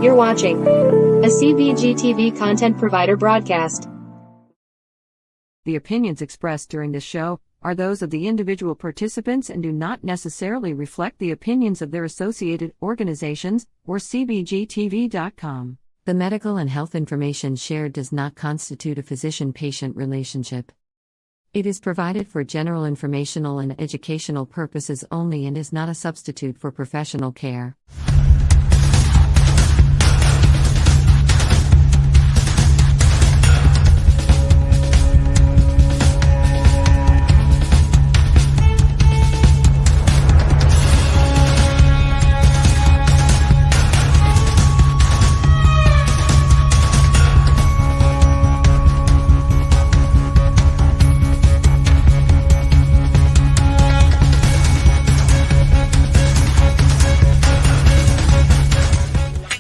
You're watching a CBG TV content provider broadcast. The opinions expressed during this show are those of the individual participants and do not necessarily reflect the opinions of their associated organizations or CBGTV.com. The medical and health information shared does not constitute a physician-patient relationship. It is provided for general informational and educational purposes only and is not a substitute for professional care.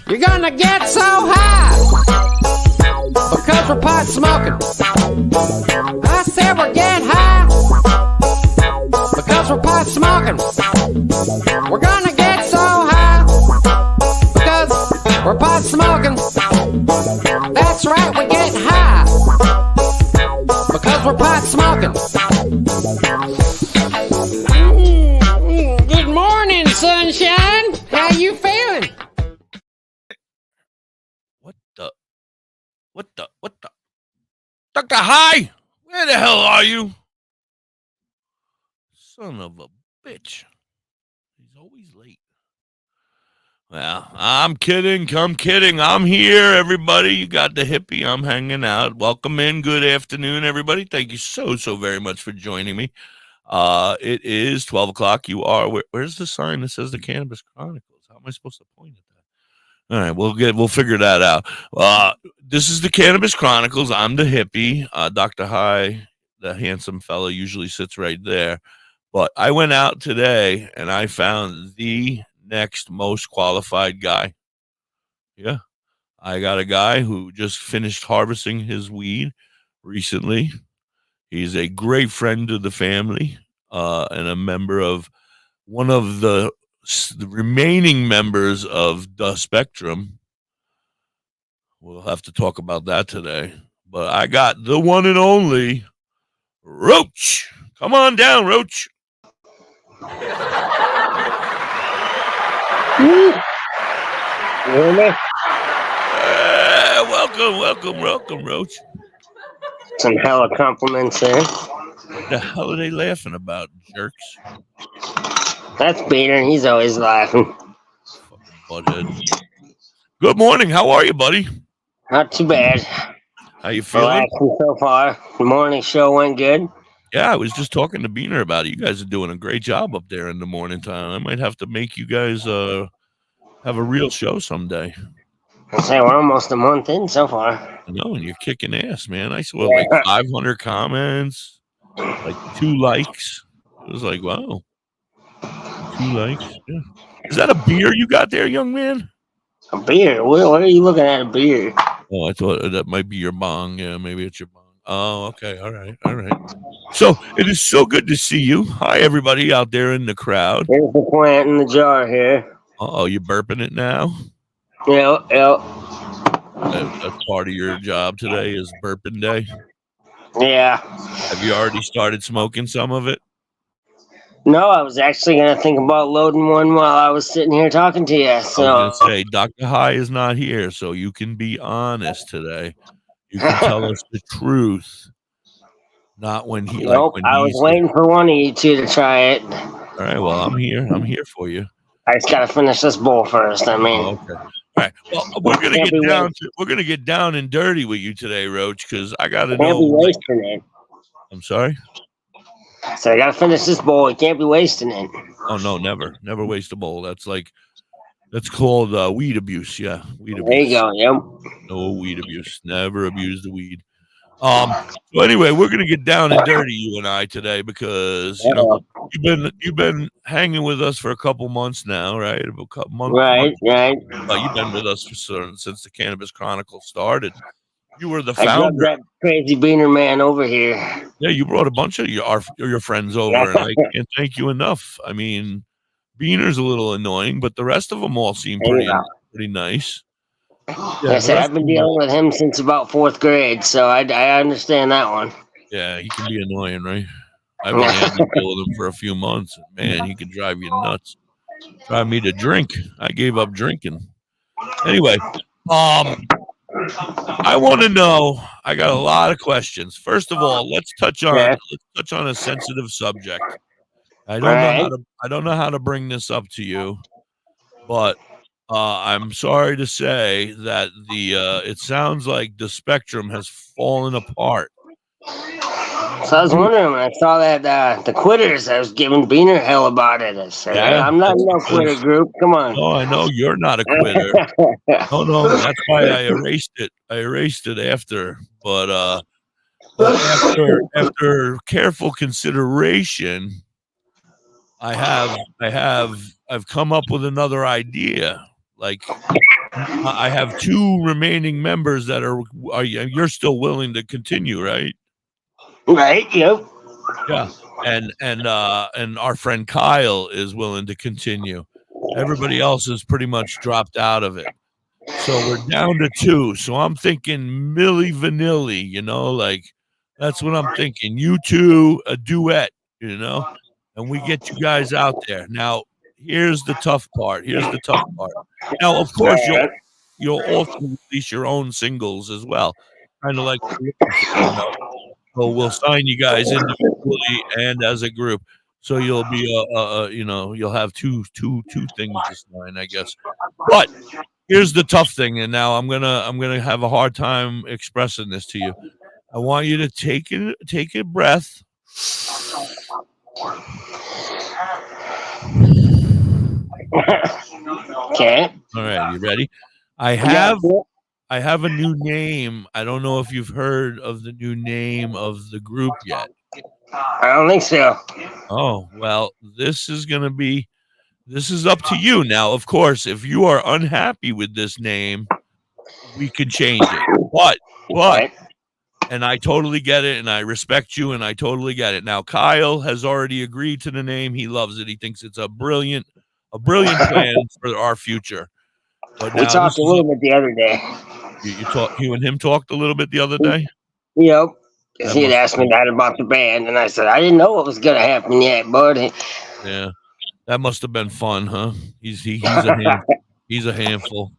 You're gonna get so high because we're pot smoking. I said we're getting high because we're pot smoking. We're gonna get so high because we're pot smoking. That's right, we're getting high because we're pot smoking. Good morning, sunshine. How you feeling? What the? Doktor High, where the hell are you? Son of a bitch. He's always late. Well, I'm kidding. I'm here, everybody. You got the hippie. I'm hanging out. Welcome in. Good afternoon, everybody. Thank you so very much for joining me. It is 12 o'clock. You are, where's the sign that says the Cannabis Chronicles? How am I supposed to point at that? All right, we'll figure that out. This is the Cannabis Chronicles. I'm the hippie. Doktor High, the handsome fellow, usually sits right there. But I went out today and I found the next most qualified guy. Yeah, I got a guy who just finished harvesting his weed recently. He's a great friend of the family and a member of one of the remaining members of the spectrum. We'll have to talk about that today. But I got the one and only Roach. Come on down, Roach. Welcome, Roach. Some hella compliments there. What the hell are they laughing about, jerks? That's Peter. He's always laughing. Butthead. Good morning. How are you, buddy? Not too bad. How you feeling? Relaxing so far. The morning show went good. Yeah, I was just talking to Beaner about it. You guys are doing a great job up there in the morning time. I might have to make you guys have a real show someday. I'll say we're almost a month in so far. I know, and you're kicking ass, man. I saw like 500 comments, like 2 likes. It was like, wow. 2 likes. Yeah. Is that a beer you got there, young man? A beer? What are you looking at? A beer? Oh, I thought that might be your bong. Yeah, maybe it's your bong. Oh, okay. All right. So it is so good to see you. Hi, everybody out there in the crowd. Here's the plant in the jar here. Oh, you burping it now? Yep. That's part of your job today is burping day? Yeah. Have you already started smoking some of it? No, I was actually going to think about loading one while I was sitting here talking to you. So. I was going to say, Doktor High is not here, so you can be honest today. You can tell us the truth. Not when he... Nope, like when I was waiting for one of you two to try it. All right, well, I'm here. I'm here for you. I just got to finish this bowl first, I mean. Oh, okay. All right. Well, we're gonna get down and dirty with you today, Roach, because I gotta know. Can't be wasting it. I'm sorry. So I gotta finish this bowl. You can't be wasting it. Oh no, never waste a bowl. That's called weed abuse. Yeah, weed abuse. There you go. Yep. No weed abuse. Never abuse the weed. So anyway, we're gonna get down and dirty, you and I, today, because you know you've been hanging with us for a couple months now, right? A couple months. Right. You've been with us since the Cannabis Chronicles started. You were the founder. I got that crazy beaner man over here. Yeah, you brought a bunch of your friends over, and I can't thank you enough. I mean, Beaner's a little annoying, but the rest of them all seem pretty nice. Like I said, I've been dealing with him since about 4th grade, so I understand that one. Yeah, he can be annoying, right? I've only had to deal with him for a few months. Man, he can drive you nuts. Drive me to drink. I gave up drinking. Anyway, I want to know. I got a lot of questions. First of all, let's touch on a sensitive subject. I don't know how to bring this up to you, but I'm sorry to say that it sounds like the spectrum has fallen apart. So I was wondering when I saw that the quitters, I was giving Beaner hell about it. I said, I'm not in no quitter group. Come on. No, I know you're not a quitter. No, that's why I erased it. I erased it after, but after careful consideration, I've come up with another idea. Like, I have 2 remaining members that are you're still willing to continue, right? Right. Yep. Yeah. And our friend Kyle is willing to continue. Everybody else has pretty much dropped out of it. So we're down to 2. So I'm thinking Milli Vanilli, like that's what I'm thinking. You 2, a duet, and we get you guys out there. Now, here's the tough part. Now, of course, you'll also release your own singles as well, kind of like, So we'll sign you guys individually and as a group. So you'll be you'll have two things to sign, I guess. But here's the tough thing, and now I'm gonna have a hard time expressing this to you. I want you to take a breath. Okay. All right, you ready? I have a new name. I don't know if you've heard of the new name of the group yet. I don't think so. Oh, well, this is up to you. Now, of course, if you are unhappy with this name, we could change it. But, and I totally get it, and I respect you, and I totally get it. Now, Kyle has already agreed to the name. He loves it. He thinks it's a brilliant plan for our future. But we talked a little bit the other day. You and him talked a little bit the other day? Yep. He had asked me that about the band, and I said, I didn't know what was going to happen yet, buddy. Yeah. That must have been fun, huh? He's a handful.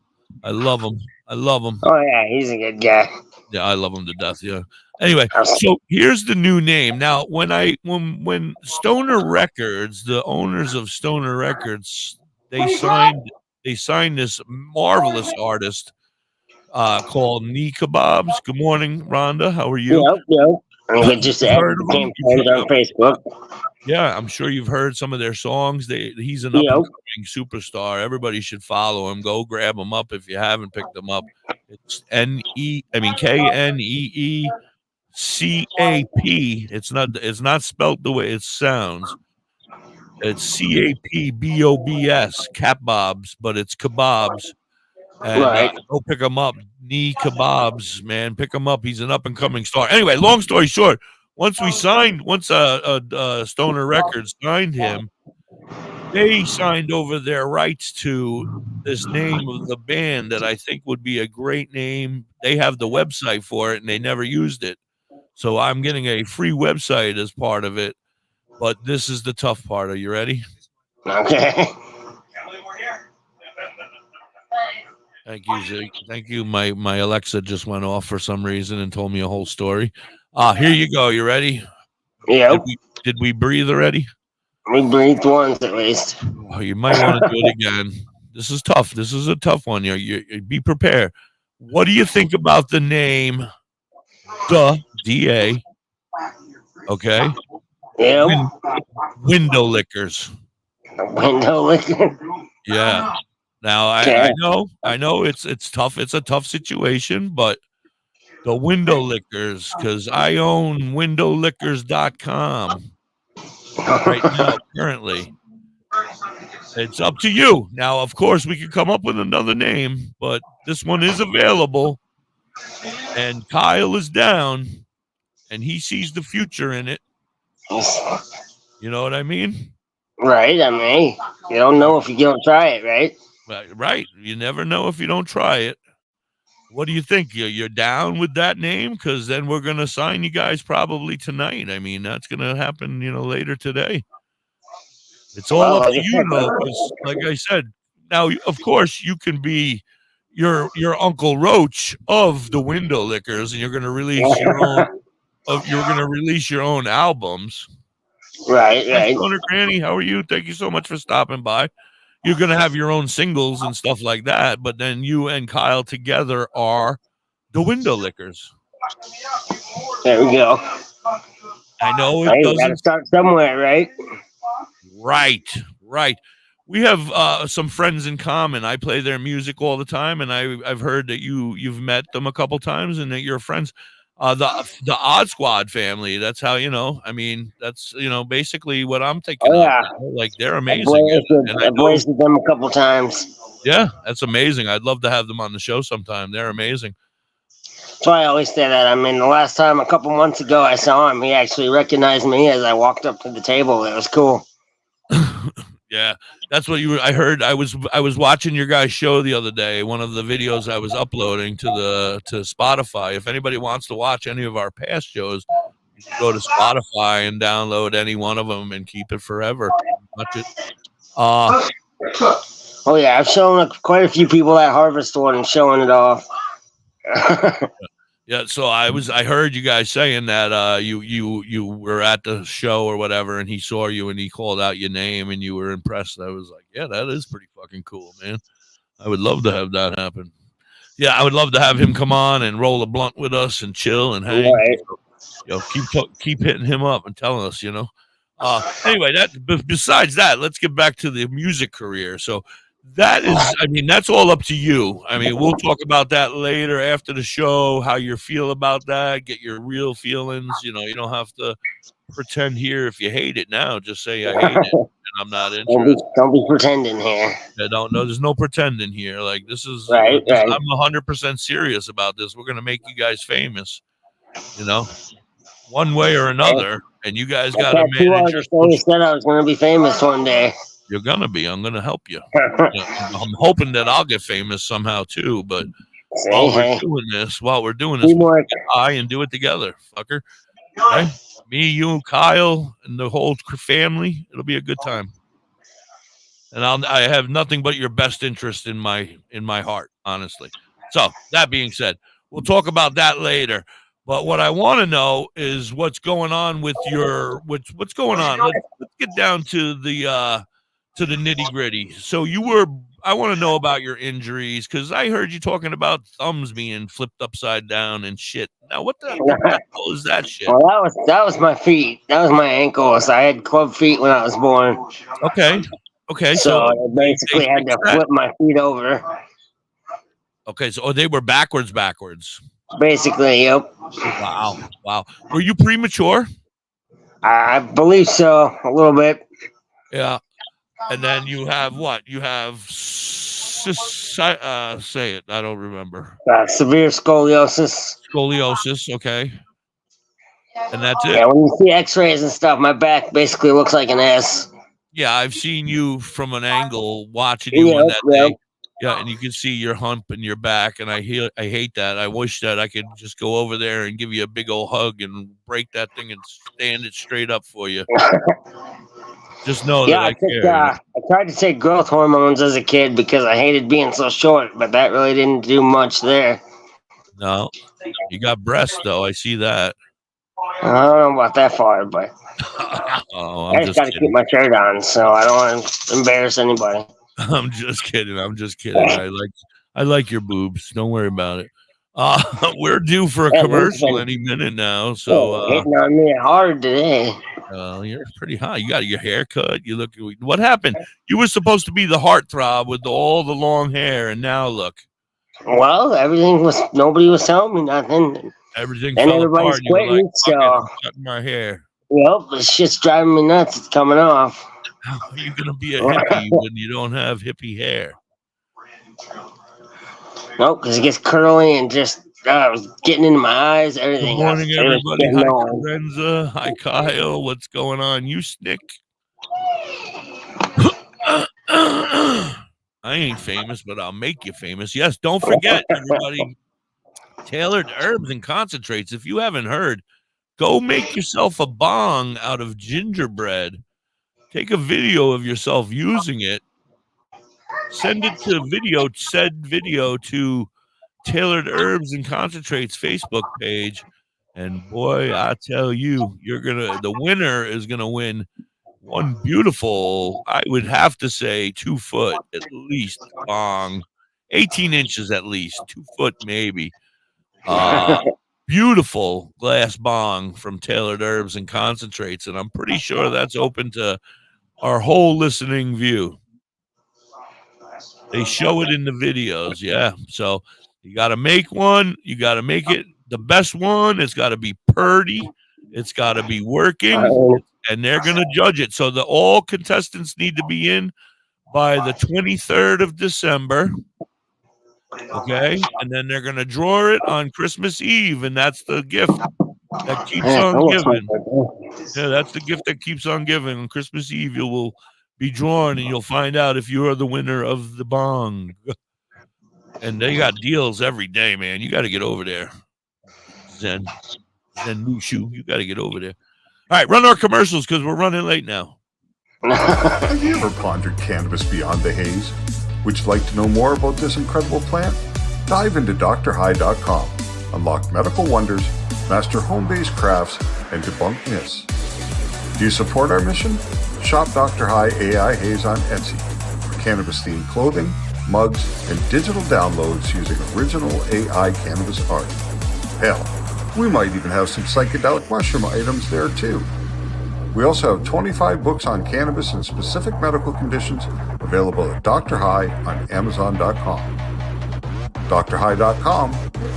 I love him. Oh, yeah, he's a good guy. Yeah, I love him to death, yeah. Anyway, so here's the new name. Now, when Stoner Records, the owners of Stoner Records, they signed this marvelous artist called Knee Kebabs. Good morning, Rhonda. How are you? Yep. We just became friends on Facebook. Yeah, I'm sure you've heard some of their songs. He's an up-and-coming superstar. Everybody should follow him. Go grab him up if you haven't picked him up. It's KNEECAP. It's not spelled the way it sounds. It's CAPBOBS, Capbobs, but it's kebabs. And go pick him up. Knee Kebabs, man. Pick him up. He's an up-and-coming star. Anyway, long story short, once Stoner Records signed him, they signed over their rights to this name of the band that I think would be a great name. They have the website for it, and they never used it. So I'm getting a free website as part of it. But this is the tough part. Are you ready? Okay. Thank you, Zig. Thank you. My Alexa just went off for some reason and told me a whole story. Here you go. You ready? Yeah. Did we breathe already? We breathed once at least. Oh, you might want to do it again. This is tough. This is a tough one. You be prepared. What do you think about the name DA? Okay. Yeah. Window lickers. Window licker. Yeah. Now I know it's tough. It's a tough situation, but the window lickers, because I own windowlickers.com right now currently. It's up to you. Now, of course, we could come up with another name, but this one is available. And Kyle is down, and he sees the future in it. You know what I mean? Right. I mean, you don't know if you don't try it, right? Right. You never know if you don't try it. What do you think? You're down with that name? Because then we're going to sign you guys probably tonight. I mean, that's going to happen, later today. It's all up to you, though, because like I said, now, of course, you can be your Uncle Roach of the Window Lickers, and you're going to release your own. You're going to release your own albums. Right. Stoner Granny, how are you? Thank you so much for stopping by. You're going to have your own singles and stuff like that, but then you and Kyle together are the Window Lickers. There we go. I know it doesn't. Got to start somewhere, right? Right. We have some friends in common. I play their music all the time, and I've heard that you've met them a couple times and that you're friends. The Odd Squad family. That's how I mean, that's basically what I'm thinking. Oh, yeah. Of. Like they're amazing. I've blazed them a couple times. Yeah, that's amazing. I'd love to have them on the show sometime. They're amazing. So I always say that. I mean, the last time a couple months ago I saw him, he actually recognized me as I walked up to the table. It was cool. Yeah, that's what I heard. I was watching your guys' show the other day. One of the videos I was uploading to Spotify. If anybody wants to watch any of our past shows, you can go to Spotify and download any one of them and keep it forever. Watch it. Oh yeah, I've shown quite a few people that Harvest one and showing it off. Yeah, so I heard you guys saying that you were at the show or whatever, and he saw you and he called out your name and you were impressed. I was like, yeah, that is pretty fucking cool, man. I would love to have that happen. Yeah, I would love to have him come on and roll a blunt with us and chill and hang. Right. Keep hitting him up and telling us, Anyway, besides that, let's get back to the music career. So that is, I mean, that's all up to you. I mean, we'll talk about that later after the show, how you feel about that, get your real feelings. You don't have to pretend here if you hate it now. Just say I hate it and I'm not interested. Don't be pretending here. Yeah, there's no pretending here. Like this is right. I'm 100% serious about this. We're gonna make you guys famous, one way or another. And you guys got to manage. You said I was gonna be famous one day. You're gonna be. I'm gonna help you. I'm hoping that I'll get famous somehow too. But while we're doing this, we'll get high and do it together, fucker. Okay? Me, you, Kyle, and the whole family. It'll be a good time. And I have nothing but your best interest in my heart, honestly. So that being said, we'll talk about that later. But what I want to know is what's going on with what's going on. Let's get down to the nitty gritty. So I want to know about your injuries because I heard you talking about thumbs being flipped upside down and shit. Now, what the hell is that shit? Well, that was my feet. That was my ankles. I had club feet when I was born. Okay. So I basically had to flip my feet over. Okay, so they were backwards. Basically, yep. Wow. Were you premature? I believe so, a little bit. Yeah. And then you have what? You have say it. I don't remember. Severe scoliosis. Scoliosis, okay. And that's it. Yeah, when you see X-rays and stuff, my back basically looks like an S. Yeah, I've seen you from an angle watching you on that day. Yeah, and you can see your hump and your back, and I hate that. I wish that I could just go over there and give you a big old hug and break that thing and stand it straight up for you. Just know that I care. I tried to take growth hormones as a kid because I hated being so short, but that really didn't do much there. No, you got breasts though. I see that. I don't know about that far, but I just got to keep my shirt on, so I don't want to embarrass anybody. I'm just kidding. I like your boobs. Don't worry about it. We're due for a commercial any minute now. So hitting on me hard today. You're pretty high. You got your hair cut. You look. What happened? You were supposed to be the heartthrob with all the long hair, and now look. Well, nobody was telling me nothing. Everything fell apart. Quitting, like, so cutting my hair. Yep, this shit's driving me nuts. It's coming off. How are you gonna be a hippie when you don't have hippie hair? Nope, because it gets curly and just it was getting into my eyes. Everything. Good morning, everybody. Hi, Lorenza. Hi, Kyle. What's going on? You Snick? I ain't famous, but I'll make you famous. Yes, don't forget, everybody. Tailored Herbs and Concentrates. If you haven't heard, go make yourself a bong out of gingerbread. Take a video of yourself using it. Send it to said video to Tailored Herbs and Concentrates Facebook page. And boy, I tell you, the winner is gonna win one beautiful, I would have to say 2 foot at least bong, 18 inches at least, 2 foot maybe. Beautiful glass bong from Tailored Herbs and Concentrates, and I'm pretty sure that's open to our whole listening view. They show it in the videos, yeah. So you got to make one. You got to make it the best one. It's got to be purty. It's got to be working, and they're going to judge it. So all contestants need to be in by the 23rd of December. Okay, and then they're going to draw it on Christmas Eve, and that's the gift that keeps on giving. Yeah, that's the gift that keeps on giving. On Christmas Eve, you will be drawn, and you'll find out if you are the winner of the bong. And they got deals every day, man. You got to get over there. Zen Mushu, you got to get over there. All right, run our commercials because we're running late now. Have you ever pondered cannabis beyond the haze? Would you like to know more about this incredible plant? Dive into DrHigh.com. Unlock medical wonders, master home-based crafts, and debunk myths. Do you support our mission? Shop Dr. High AI Haze on Etsy for cannabis-themed clothing, mugs, and digital downloads using original AI cannabis art. Hell, we might even have some psychedelic mushroom items there too. We also have 25 books on cannabis and specific medical conditions available at Dr. High on Amazon.com. DrHigh.com,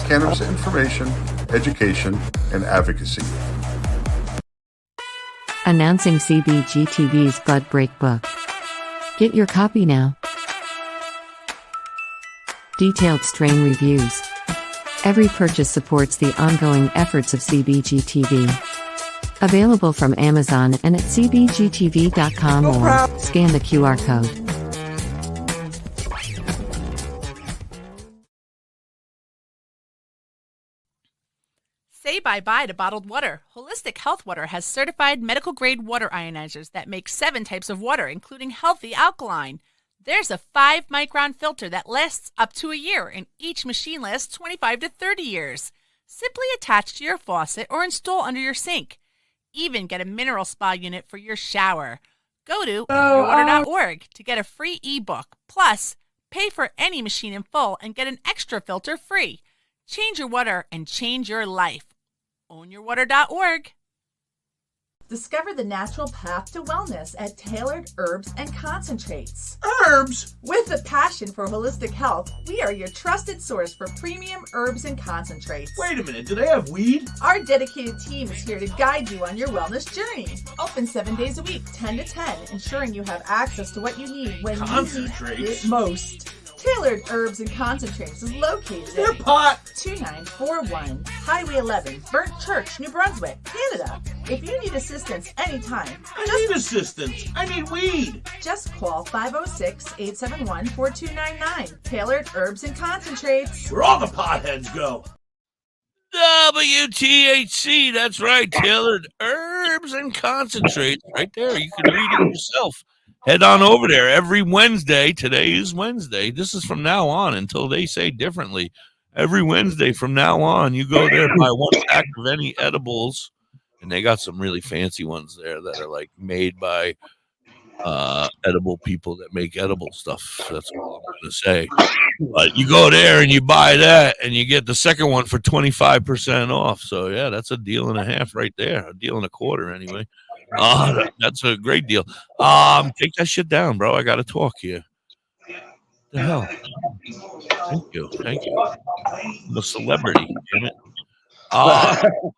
cannabis information, education, and advocacy. Announcing CBGTV's Bud Break book. Get your copy now. Detailed strain reviews. Every purchase supports the ongoing efforts of CBGTV. Available from Amazon and at cbgtv.com or scan the QR code. Say bye-bye to bottled water. Holistic Health Water has certified medical-grade water ionizers that make 7 types of water, including healthy alkaline. There's a 5-micron filter that lasts up to a year, and each machine lasts 25 to 30 years. Simply attach to your faucet or install under your sink. Even get a mineral spa unit for your shower. Go to yourwater.org to get a free ebook. Plus, pay for any machine in full and get an extra filter free. Change your water and change your life. Ownyourwater.org. Discover the natural path to wellness at Tailored Herbs and Concentrates. Herbs? With a passion for holistic health, we are your trusted source for premium herbs and concentrates. Wait a minute, do they have weed? Our dedicated team is here to guide you on your wellness journey. Open 7 days a week, 10 to 10, ensuring you have access to what you need when you need it most. Tailored Herbs and Concentrates is located Their pot 2941 Highway 11, Burnt Church, New Brunswick, Canada. If you need assistance anytime, I need weed. Just call 506-871-4299. Tailored Herbs and Concentrates. Where all the potheads go. WTHC, that's right. Tailored Herbs and Concentrates. Right there. You can read it yourself. Head on over there every Wednesday. Today is Wednesday. This is from now on until they say differently. Every Wednesday from now on, you go there, buy 1 pack of any edibles, and they got some really fancy ones there that are like made by edible people that make edible stuff. That's all I'm going to say. But you go there and you buy that, and you get the second one for 25% off. So, yeah, that's a deal and a half right there. A deal and a quarter anyway. That's a great deal. Take that shit down, bro. I gotta talk here. The hell? Thank you. I'm a celebrity, damn it.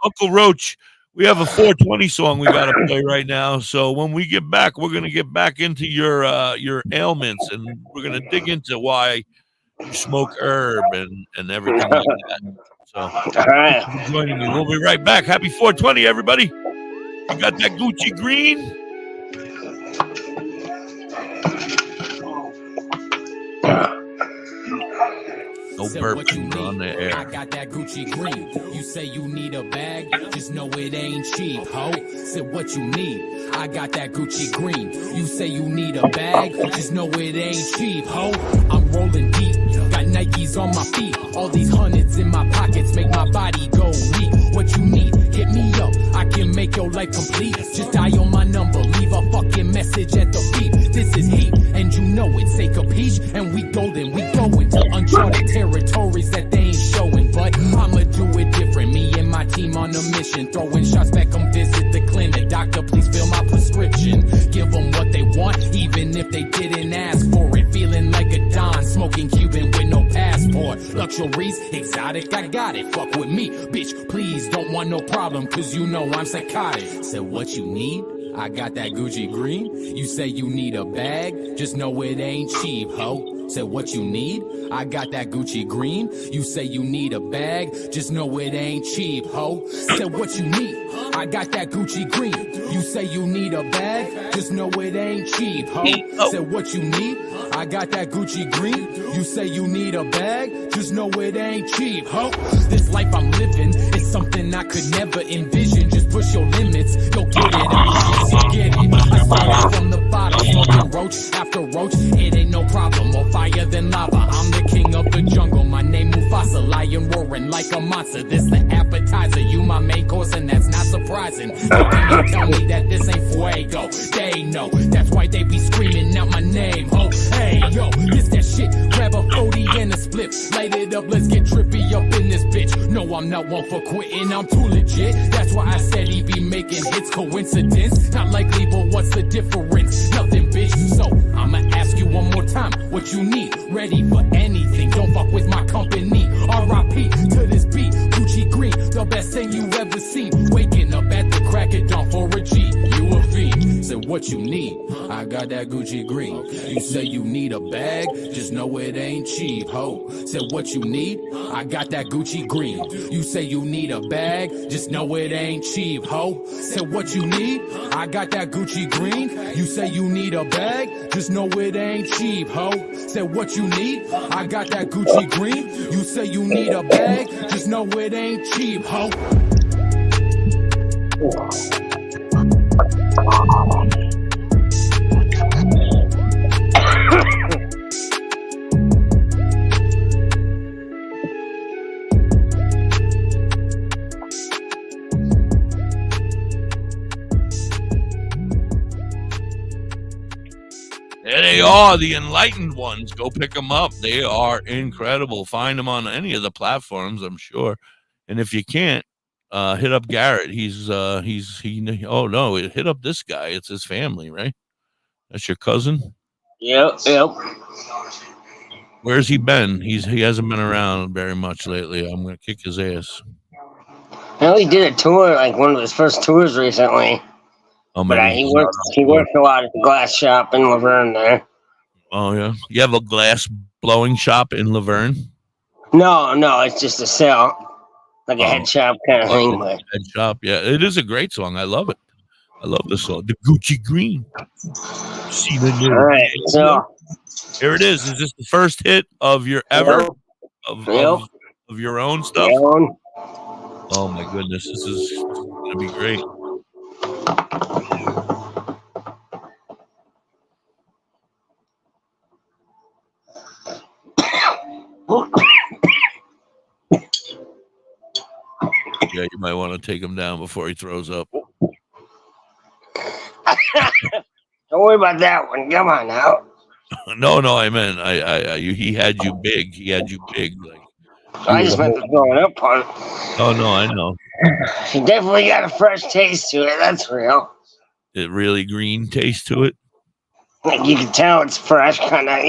Uncle Roach, we have a 420 song we gotta play right now. So when we get back, we're gonna get back into your ailments, and we're gonna dig into why you smoke herb and everything like that. So all right, joining me. We'll be right back. Happy 420, everybody. You got that Gucci green? No burping on the air. I got that Gucci green. You say you need a bag, just know it ain't cheap, ho. Said what you need. I got that Gucci green. You say you need a bag, just know it ain't cheap, ho. I'm rolling deep, got Nikes on my feet. All these hundreds in my pockets make my body go weak. What you need, hit me up. I can make your life complete. Just dial my number, leave a fucking message at the beep. This is heat, and you know it. Say capiche, and we golden. We going to uncharted territories that they ain't showing. But I'ma do it different. Me and my team on a mission. Throwing shots back, come visit the clinic. Doctor, please fill my prescription. Give them what they want, even if they didn't ask for it. Feeling like a Don, smoking Cuban with no passport. Luxuries, exotic, I got it. Fuck with me, bitch, please. Don't want no problem, cause you know I'm psychotic. Said what you need? I got that Gucci green. You say you need a bag, just know it ain't cheap, ho. Said what you need? I got that Gucci green. You say you need a bag, just know it ain't cheap, ho. Said what you need? I got that Gucci green. You say you need a bag, just know it ain't cheap, ho. Said what you need? I got that Gucci green. You say you need a bag, just know it ain't cheap, ho. This life I'm living is something I could never envision. Just push your limits, you'll get it. I promise you get it. I started from the bottom, smoking roach after roach. It ain't no problem, more fire than lava. I'm the king of the jungle. My name Mufasa, lion roaring like a monster. This the appetizer, you my main course, and that's not surprising. How can you tell me that this ain't fuego? They know, that's why they be screaming out my name, ho. Hey, yo, this that shit. Grab a 40 and a split. Light it up, let's get trippy up in this bitch. No, I'm not one for quitting, I'm too legit. That's why I said he be making hits. Coincidence? Not likely, but what's the difference? Nothing, bitch. So, I'ma ask you one more time. What you need? Ready for anything. Don't fuck with my company. R.I.P. to this beat. Gucci green, the best thing you ever seen. Waking up at the crack of dawn for a G. You a fiend. Said what you need? I got that Gucci green. You say you need a bag, just know it ain't cheap, ho. Said what you need? I got that Gucci green. You say you need a bag, just know it ain't cheap, ho. Said what you need? I got that Gucci green. You say you need a bag, just know it ain't cheap, ho. Said what you need? I got that Gucci green. You say you need a bag, just know it ain't cheap, ho. There they are, the enlightened ones. Go pick them up. They are incredible. Find them on any of the platforms, I'm sure. And if you can't, hit up Garrett. Oh no, hit up this guy. It's his family, right? That's your cousin? Yep. Where's he been? He hasn't been around very much lately. I'm gonna kick his ass. Well, he did a tour, like one of his first tours recently. Oh, but he worked a lot at the glass shop in Laverne there. Oh yeah, you have a glass blowing shop in Laverne? No, it's just a cell, like a head shop kind of thing. But head shop, yeah, it is a great song. I love it. I love the song, the Gucci Green. See the new. All right, so here it is. Is this the first hit of your ever of your own stuff? Oh my goodness, this is gonna be great. Yeah, you might want to take him down before he throws up. Don't worry about that one. Come on now. No, I meant he had you big. He had you big. Like I just meant the throwing up part. Oh no, I know. He definitely got a fresh taste to it. That's real. It really green taste to it. Like you can tell it's fresh, kind of,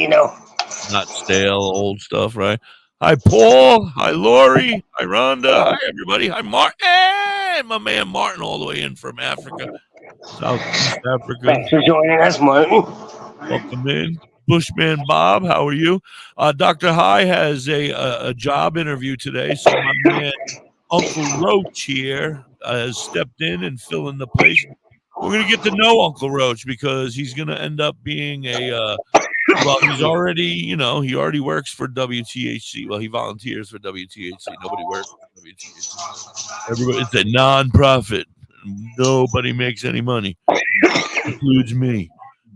not stale old stuff, right? Hi, Paul. Hi, Lori. Hi, Rhonda. Hi, everybody. Hi, Martin. My man Martin, all the way in from Africa, Southeast Africa. Thanks for joining us, Martin. Welcome in. Bushman Bob, how are you? Dr. High has a job interview today, so my man Uncle Roach here has stepped in and filling the place. We're going to get to know Uncle Roach because he's going to end up being a Well, he's already, he already works for WTHC. Well, he volunteers for WTHC. Nobody works for WTHC. Everybody, it's a non-profit. Nobody makes any money, includes me.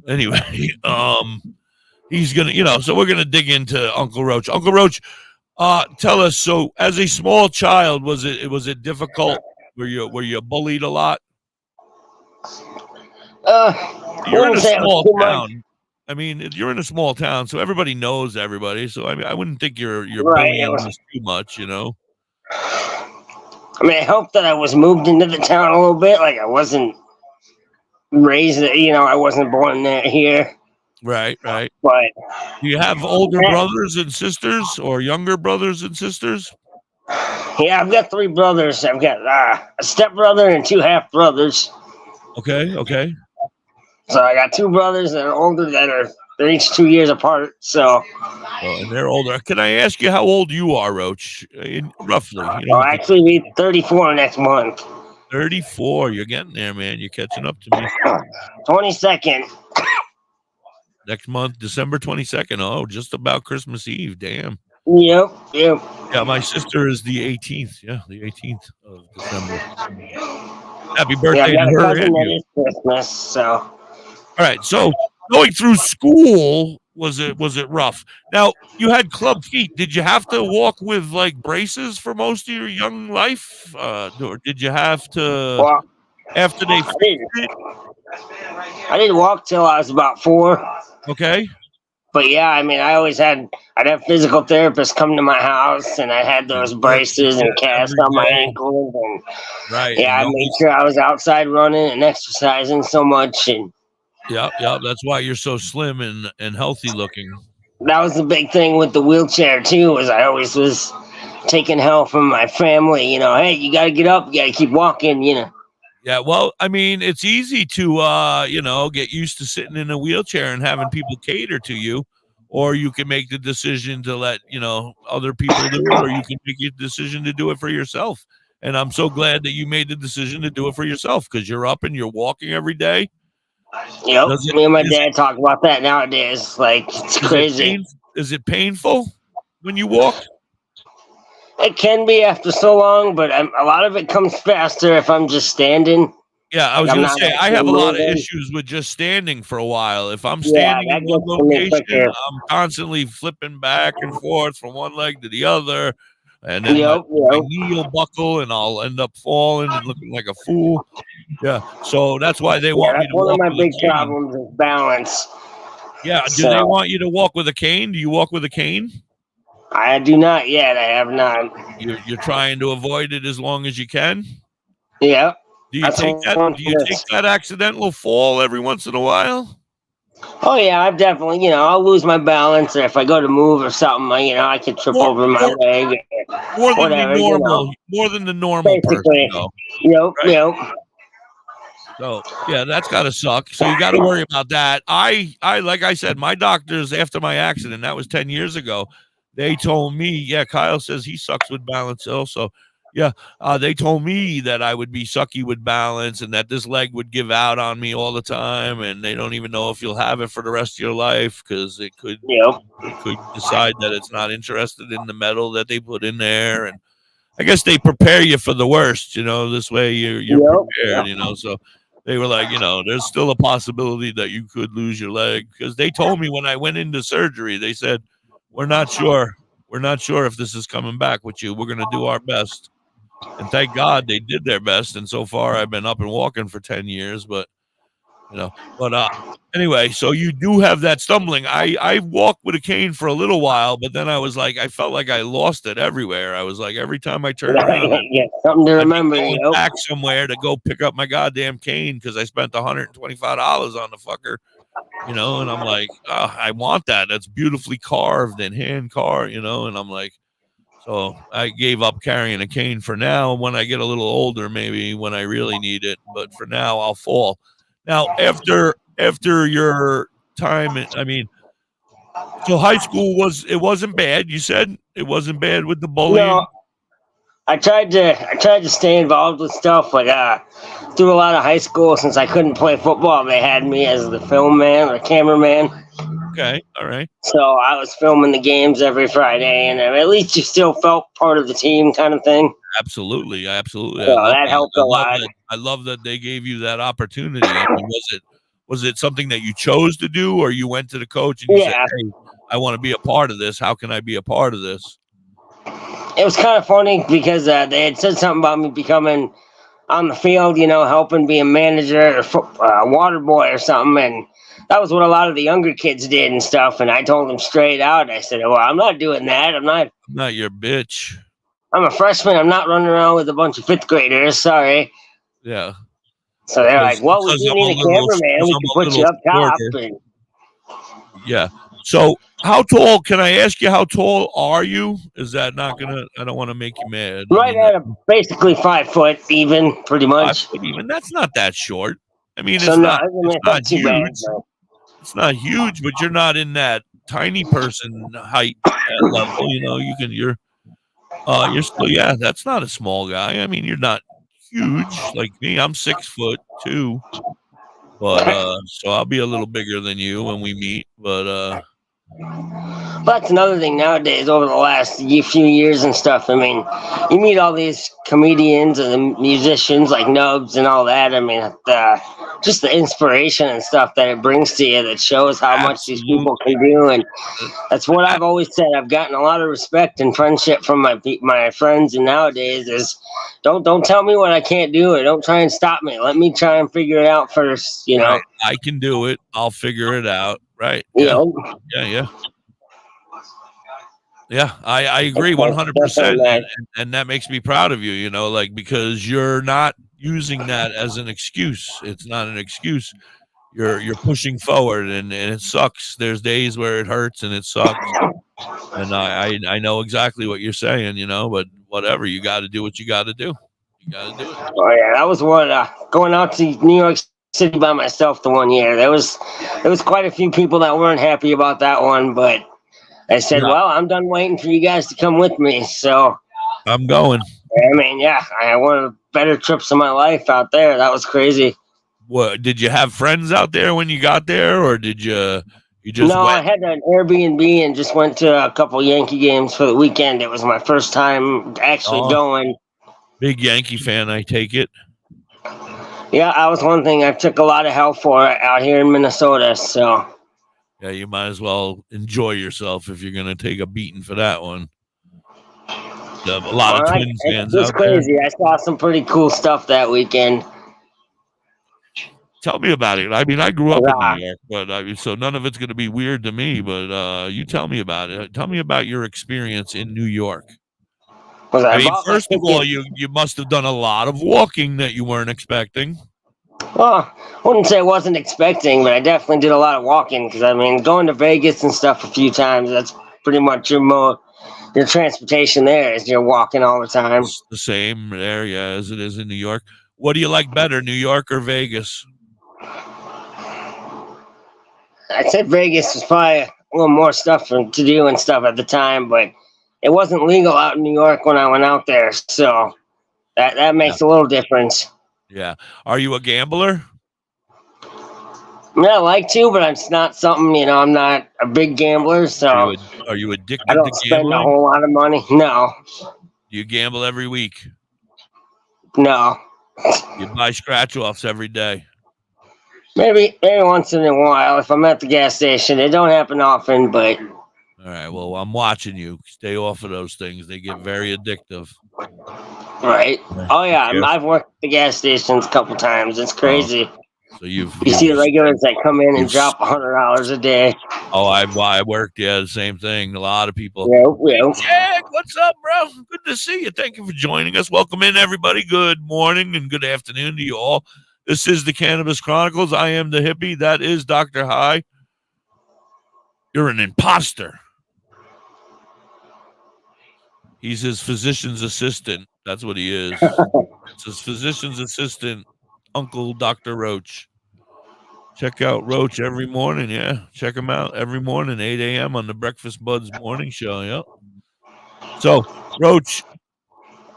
Anyway, he's gonna, so we're gonna dig into Uncle Roach. Uncle Roach, tell us. So, as a small child, was it difficult? Were you bullied a lot? You're in a small town. I mean, you're in a small town, so everybody knows everybody. So I wouldn't think you're bullying us too much, I mean, I hope that I was moved into the town a little bit. Like I wasn't raised, I wasn't born here. Right. But do you have older brothers and sisters or younger brothers and sisters? Yeah, I've got 3 brothers. I've got a stepbrother and 2 half brothers. Okay. So I got 2 brothers that are older they're each 2 years apart. So. And they're older. Can I ask you how old you are, Roach? Roughly. I'll actually be 34 next month. 34. You're getting there, man. You're catching up to me. 22nd. Next month, December 22nd. Oh, just about Christmas Eve. Damn. Yep. Yeah, my sister is the 18th. Yeah, the 18th of December. Happy birthday to her and you. Christmas, so. All right, so going through school, was it rough? Now, you had club feet. Did you have to walk with like braces for most of your young life? Or did you have to after they fixed it? I didn't walk till I was about 4. Okay. But yeah, I mean, I'd have physical therapists come to my house, and I had those braces and casts on my ankles, and I made sure I was outside running and exercising so much. And yeah, that's why you're so slim and healthy looking. That was the big thing with the wheelchair too. Was I always was taking help from my family. Hey, you got to get up, you got to keep walking. Yeah, well, I mean, it's easy to, get used to sitting in a wheelchair and having people cater to you, or you can make the decision to let, other people do it, or you can make a decision to do it for yourself. And I'm so glad that you made the decision to do it for yourself because you're up and you're walking every day. Yep, me and my dad talk about that nowadays. Like, it's crazy. Is it painful when you walk? It can be after so long, but a lot of it comes faster if I'm just standing. Yeah, I was going to say, I have a lot of issues with just standing for a while. If I'm standing in one location, I'm constantly flipping back and forth from one leg to the other. And then my knee will buckle and I'll end up falling and looking like a fool. Yeah, so that's why they want me to walk with a cane. One of my big problems is balance. Yeah, do they want you to walk with a cane? Do you walk with a cane? I do not yet. I have not. You're trying to avoid it as long as you can? Yeah. Do you take that accidental fall every once in a while? Oh yeah, I've definitely, I'll lose my balance, or if I go to move or something, I can trip over my leg. More than the normal person. Yep. So yeah, that's gotta suck. So you gotta worry about that. I like I said, my doctors after my accident, that was 10 years ago. They told me, Kyle says he sucks with balance also. Yeah, they told me that I would be sucky with balance and that this leg would give out on me all the time, and they don't even know if you'll have it for the rest of your life because it could decide that it's not interested in the metal that they put in there. And I guess they prepare you for the worst, this way you're prepared, so they were like, there's still a possibility that you could lose your leg, because they told me when I went into surgery, they said, we're not sure if this is coming back with you. We're going to do our best. And thank God they did their best. And so far I've been up and walking for 10 years, but anyway, so you do have that stumbling. I walked with a cane for a little while, but then I felt like I lost it everywhere. I was like, every time I turned around, something to remember, back somewhere to go pick up my goddamn cane because I spent $125 on the fucker. And I'm like, oh, I want that. That's beautifully carved and hand carved, and I'm like, so I gave up carrying a cane for now. When I get a little older, maybe when I really need it, but for now I'll fall. Now, after your time, so high school wasn't bad. You said it wasn't bad with the bullying. No, I tried to stay involved with stuff, but through a lot of high school, since I couldn't play football, they had me as the film man or cameraman. Okay, all right. So I was filming the games every Friday, and at least you still felt part of the team, kind of thing. Absolutely. So that helped a lot. I love that they gave you that opportunity. I mean, was it something that you chose to do, or you went to the coach and you said, "Hey, I want to be a part of this. How can I be a part of this?" It was kind of funny because they had said something about me becoming on the field, helping be a manager or water boy or something, and that was what a lot of the younger kids did and stuff. And I told them straight out, I said, "Well, I'm not doing that. I'm not your bitch. I'm a freshman. I'm not running around with a bunch of fifth graders. Sorry." Yeah. So they're like, "Well, we do need a cameraman. We can put you up top." Yeah. So how tall, can I ask you, how tall are you? Is that not going to, I don't want to make you mad. Right at basically 5 foot even, pretty much. 5 foot even. That's not that short. I mean, so it's not too huge. bad, it's not huge, but you're not in that tiny person height level. You're still, that's not a small guy. I mean, you're not huge like me. I'm 6'2", but so I'll be a little bigger than you when we meet. But that's another thing nowadays. Over the last few years and stuff, I mean, you meet all these comedians and the musicians like Nubs and all that. I mean, just the inspiration and stuff that it brings to you that shows how much these people can do. And that's what I've always said. I've gotten a lot of respect and friendship from my friends. And nowadays is don't tell me what I can't do, or don't try and stop me. Let me try and figure it out first. Right. I can do it. I'll figure it out. Right. Yeah. Yeah, I agree 100%, and that makes me proud of you, because you're not using that as an excuse. It's not an excuse. You're pushing forward, and it sucks. There's days where it hurts and it sucks, and I know exactly what you're saying, but whatever, you got to do what you got to do. You got to do it. Oh yeah, that was what going out to New York City by myself the one year. There was quite a few people that weren't happy about that one, but I said, well, I'm done waiting for you guys to come with me. So I'm going. I mean, I had one of the better trips of my life out there. That was crazy. What, did you have friends out there when you got there, or did you just No, went? I had an Airbnb and just went to a couple Yankee games for the weekend. It was my first time actually going. Big Yankee fan, I take it. Yeah, that was one thing I took a lot of hell for out here in Minnesota. So yeah, you might as well enjoy yourself if you're going to take a beating for that one. A lot of Twins fans out crazy. there. I saw some pretty cool stuff that weekend. Tell me about it. I mean, I grew up in New York, but so none of it's going to be weird to me. But you tell me about it. Tell me about your experience in New York. I mean, first of all, you must have done a lot of walking that you weren't expecting. Well, I wouldn't say I wasn't expecting, but I definitely did a lot of walking because, I mean, going to Vegas and stuff a few times, that's pretty much your transportation there is you're walking all the time. It's the same area as it is in New York. What do you like better, New York or Vegas? I'd say Vegas was probably a little more stuff to do and stuff at the time, but it wasn't legal out in New York when I went out there, so that makes a little difference. Yeah. Are you a gambler? I mean, I like to, but it's not something, I'm not a big gambler, so. Are you addicted I don't to gambling? spend a whole lot of money. No. Do you gamble every week? No. You buy scratch-offs every day? Maybe once in a while if I'm at the gas station. It don't happen often, but. All right, well, I'm watching you. Stay off of those things. They get very addictive. Right. Oh, yeah. I've worked at the gas stations a couple times. It's crazy. So you see the regulars that come in and drop $100 a day. Oh, I worked, the same thing. A lot of people. Yeah. Jack, what's up, bro? Good to see you. Thank you for joining us. Welcome in, everybody. Good morning and good afternoon to you all. This is the Cannabis Chronicles. I am the hippie. That is Doktor High. You're an imposter. He's his physician's assistant. That's what he is. It's his physician's assistant, Uncle Dr. Roach. Check out Roach every morning. Yeah, check him out every morning, 8 a.m. on the Breakfast Budz Morning Show. Yep. So, Roach,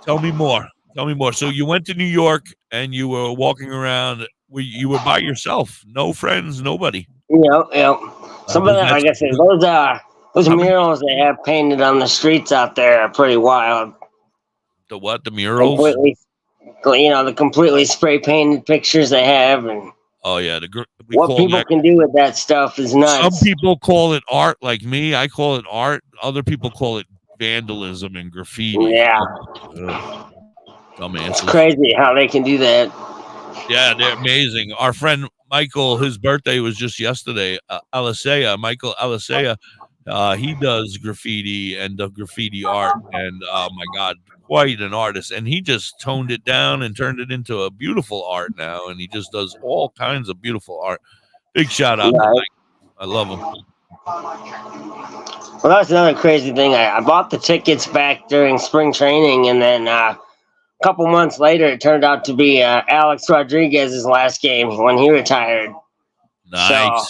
tell me more. So you went to New York and you were walking around. You were by yourself. No friends, nobody. Yeah. Some of that, like I said, those murals they have painted on the streets out there are pretty wild. The what? The murals? Completely, the completely spray painted pictures they have, and oh yeah, what people can do with that stuff is nuts. Some people call it art, like me. I call it art. Other people call it vandalism and graffiti. Yeah, dumbasses. It's crazy how they can do that. Yeah, they're amazing. Our friend Michael, his birthday was just yesterday. Michael Alisea, he does graffiti and graffiti art, and oh my God, quite an artist. And he just toned it down and turned it into a beautiful art now, and he just does all kinds of beautiful art. Big shout out to Mike. I love him. Well, that's another crazy thing. I bought the tickets back during spring training, and then a couple months later, it turned out to be Alex Rodriguez's last game when he retired. Nice. So,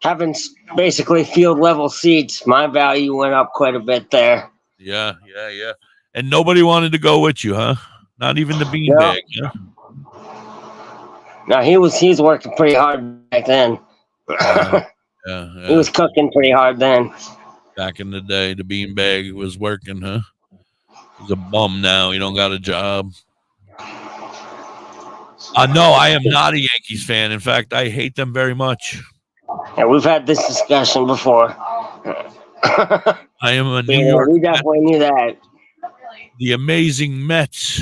having basically field level seats, my value went up quite a bit there. Yeah. And nobody wanted to go with you, huh? Not even the beanbag. No. No, he was working pretty hard back then. Yeah. He was cooking pretty hard then. Back in the day, the beanbag was working, huh? He's a bum now. He don't got a job. No, I am not a Yankees fan. In fact, I hate them very much. Yeah, we've had this discussion before. I am a New York. We definitely knew that. The amazing Mets.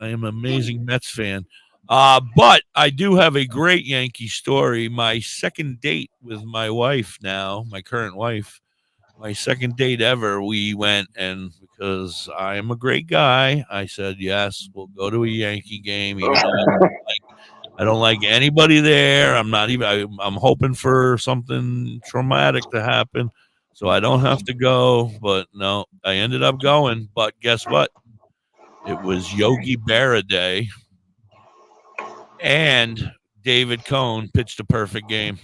I am an amazing Mets fan. But I do have a great Yankee story. My second date with my wife now, my current wife, my second date ever, we went, and because I am a great guy, I said, yes, we'll go to a Yankee game. Even though I don't like anybody there. I'm hoping for something traumatic to happen so I don't have to go. But no, I ended up going. But guess what? It was Yogi Berra Day. And David Cohn pitched a perfect game.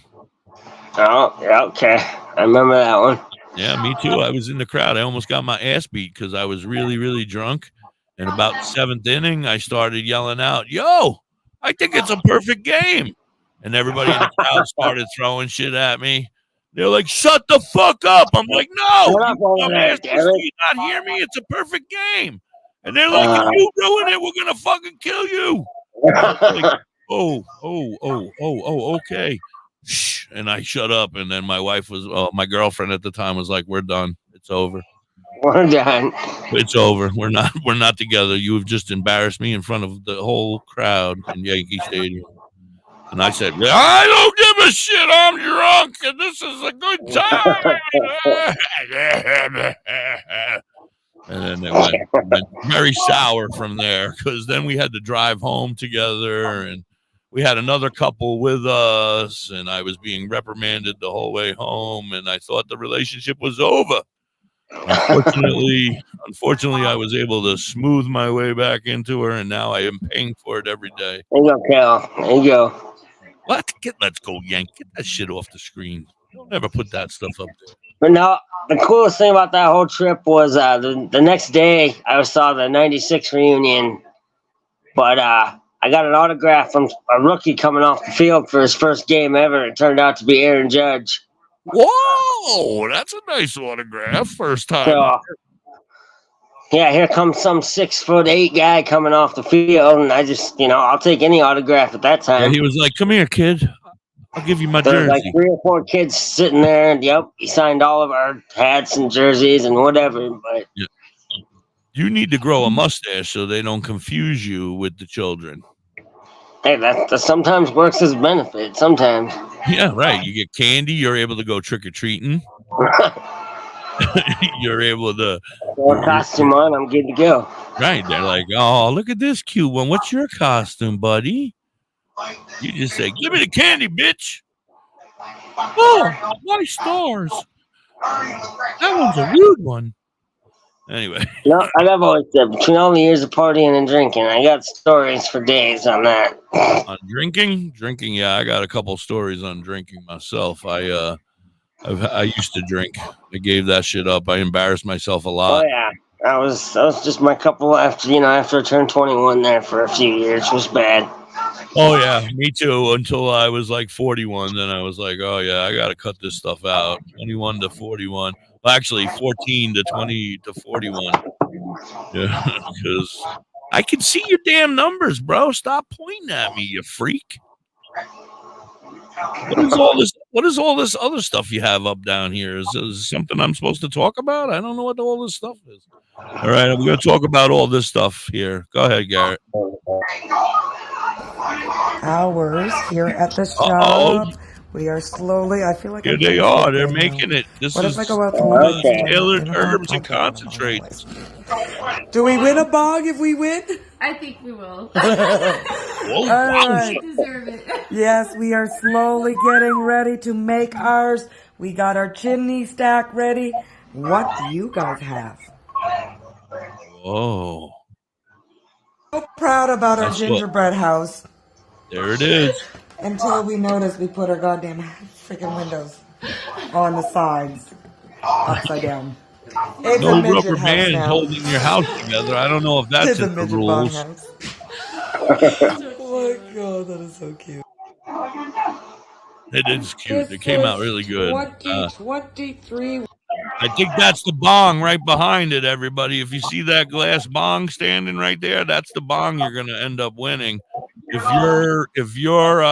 Oh, yeah, okay. I remember that one. Yeah, me too. I was in the crowd. I almost got my ass beat because I was really, really drunk. And about the seventh inning, I started yelling out, yo, I think it's a perfect game. And everybody in the crowd started throwing shit at me. They're like, shut the fuck up. I'm like, no, dumbass, do you not hear me? It's a perfect game. And they're like, if you ruin it, we're going to fucking kill you. Like, okay. Shh. And I shut up. And then my wife my girlfriend at the time was like, we're done. It's over. We're done. It's over. We're not together. You have just embarrassed me in front of the whole crowd in Yankee Stadium. And I said, I don't give a shit. I'm drunk and this is a good time. And then it went very sour from there because then we had to drive home together and we had another couple with us and I was being reprimanded the whole way home and I thought the relationship was over. Unfortunately, I was able to smooth my way back into her and now I am paying for it every day. There you go, Cal. There you go. What? Let's go, Yank. Get that shit off the screen. Don't ever put that stuff up there. But no, the coolest thing about that whole trip was the next day I saw the 96 reunion. But I got an autograph from a rookie coming off the field for his first game ever. It turned out to be Aaron Judge. Whoa, that's a nice autograph. First time. So, yeah, here comes some 6'8" guy coming off the field, and I just, I'll take any autograph at that time. Yeah, he was like, "Come here, kid. I'll give you my jersey." Like 3 or 4 kids sitting there, and he signed all of our hats and jerseys and whatever. But yeah. You need to grow a mustache so they don't confuse you with the children. Hey, that sometimes works as a benefit. Sometimes. Yeah, right. You get candy. You're able to go trick or treating. You're able to. Throw a costume on. I'm good to go. Right. They're like, oh, look at this cute one. What's your costume, buddy? You just say, give me the candy, bitch. Oh, my stars. That one's a rude one. Anyway. No, I've always said, between all the years of partying and drinking, I got stories for days on that. On drinking? Drinking, yeah, I got a couple stories on drinking myself. I used to drink. I gave that shit up. I embarrassed myself a lot. Oh, yeah. That was just my couple after I turned 21 there for a few years. It was bad. Oh yeah, me too. Until I was like 41, then I was like, oh yeah, I got to cut this stuff out. 21 to 41. Well, actually, 14 to 20 to 41. Yeah, because I can see your damn numbers, bro. Stop pointing at me, you freak. What is all this other stuff you have up down here? Is this something I'm supposed to talk about? I don't know what all this stuff is. All right, we're going to talk about all this stuff here. Go ahead, Garrett. Hours here at the shop. We are slowly. I feel like here they are. They're making it. This is tailored herbs and concentrates. Do we win a bong if we win? I think we will. All right. Deserve it. Yes, we are slowly getting ready to make ours. We got our chimney stack ready. What do you guys have? Oh. So proud about our gingerbread house. There it is. Until we noticed we put our goddamn freaking windows on the sides upside down. It's no rubber band holding your house together. I don't know if that's in the rules. Oh my god, that is so cute. It is cute. It came out really good. 23. I think that's the bong right behind it, everybody. If you see that glass bong standing right there, that's the bong you're gonna end up winning. If you're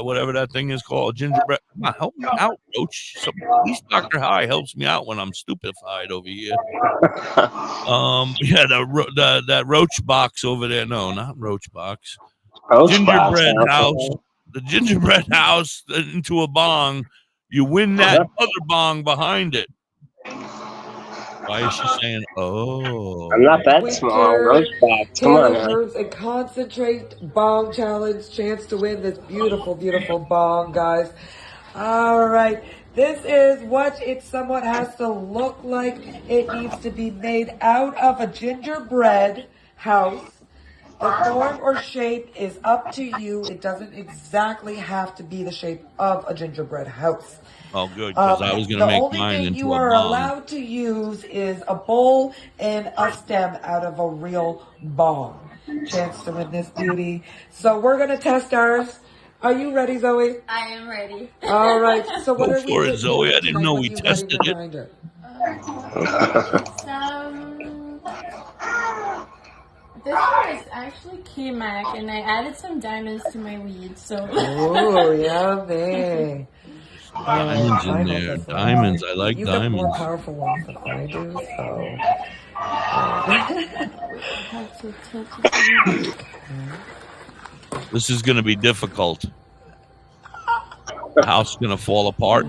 whatever that thing is called, gingerbread. Come on, help me out, Roach. At least Doktor High helps me out when I'm stupefied over here. Yeah, that Roach box over there. No, not Roach box. Gingerbread house. The gingerbread house into a bong. You win that other bong behind it. Why is she saying, oh? I'm not that small. Roach box. Come on now. Herbs and concentrate bong challenge. Chance to win this beautiful, beautiful bong, guys. All right. This is what it somewhat has to look like. It needs to be made out of a gingerbread house. The form or shape is up to you. It doesn't exactly have to be the shape of a gingerbread house. Oh, good, because I was going to make mine into a bong. The only thing you are allowed to use is a bowl and a stem out of a real bong. Chance to win this beauty. So we're going to test ours. Are you ready, Zoe? I am ready. All right. So what Go are we for it, Zoe. I didn't know we tested it. This one is actually K-Mac, and I added some diamonds to my weed, so... Oh, yummy. Diamonds in there. Diamonds. I like you diamonds. You got more powerful ones than I do, so... This is going to be difficult. The house is going to fall apart.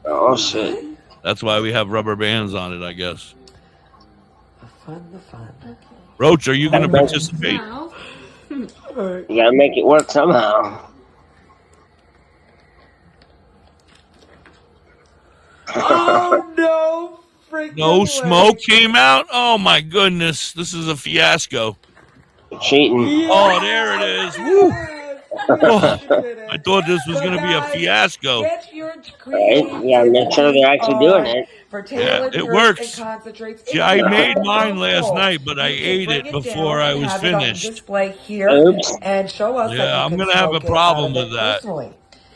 Oh, shit. That's why we have rubber bands on it, I guess. The fun. Okay. Roach, are you going to participate? You got to make it work somehow. Oh, no. No smoke came out? Oh, my goodness. This is a fiasco. Cheating. Yes. Oh, there it is. Woo. Oh, I thought this was going to be a fiasco. Right? Yeah, make sure they're actually doing it. Yeah, it works. See, I made mine last night, but I ate it before I was finished. Oops. And show us yeah, I'm going to have a problem with that.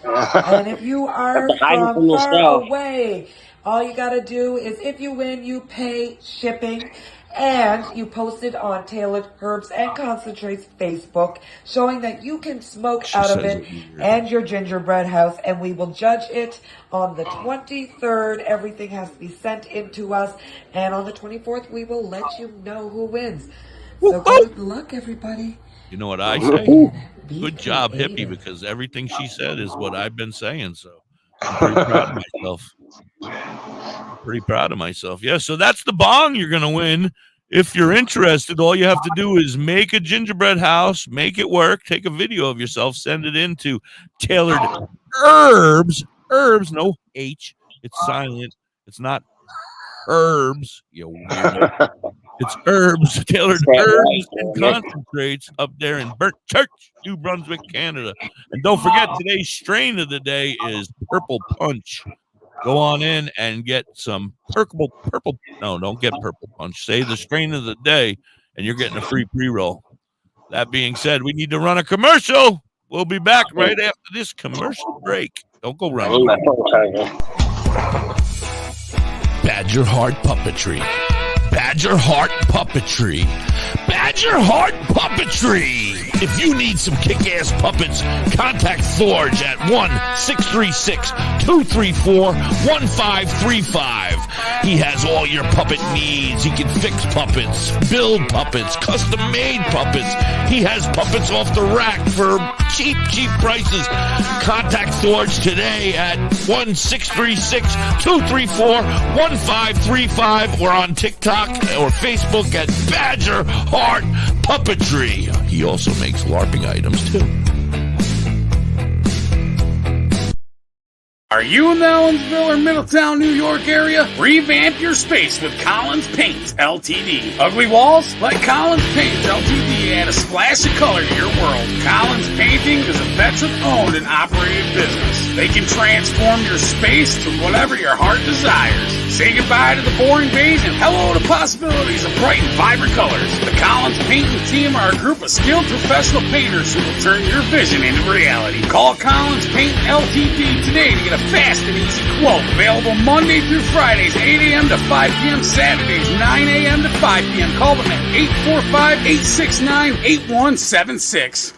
And if you are from far away, all you got to do is if you win, you pay shipping. And you posted on Tailored Herbs and Concentrates Facebook, showing that you can smoke out of it and your gingerbread house, and we will judge it on the 23rd. Everything has to be sent in to us, and on the 24th, we will let you know who wins. So good luck, everybody. You know what I say? Good job, Hippie, because everything she said is what I've been saying, so I'm pretty proud of myself. Pretty proud of myself. Yeah, so that's the bong you're going to win. If you're interested, all you have to do is make a gingerbread house, make it work, take a video of yourself, send it in to Tailored Herbs. Herbs, no H. It's silent. It's not herbs, you weirdo. It's herbs, Tailored Herbs and Concentrates up there in Burnt Church, New Brunswick, Canada. And don't forget, today's strain of the day is Purple Punch. Go on in and get some purple. No, don't get Purple Punch. Say the strain of the day, and you're getting a free pre-roll. That being said, we need to run a commercial. We'll be back right after this commercial break. Don't go running. Badger Heart Puppetry. Badger Heart Puppetry. Badger Heart Puppetry. If you need some kick-ass puppets, contact Forge at 1-636-234-1535. He has all your puppet needs. He can fix puppets, build puppets, custom-made puppets. He has puppets off the rack for cheap prices. Contact Forge today at 1-636-234-1535 or on TikTok or Facebook at Badger Heart Puppetry. He also makes LARPing items too. Are you in the Ellensville or Middletown, New York area? Revamp your space with Collins Paints Ltd. Ugly walls? Let Collins Paints Ltd add a splash of color to your world. Collins Painting is a veteran-owned and operated business. They can transform your space to whatever your heart desires. Say goodbye to the boring beige and hello to possibilities of bright and vibrant colors. The Collins Painting team are a group of skilled professional painters who will turn your vision into reality. Call Collins Paint Ltd today to get a fast and easy quote. Available Monday through Fridays, 8 a.m. to 5 p.m. Saturdays, 9 a.m. to 5 p.m. Call them at 845-869-8176.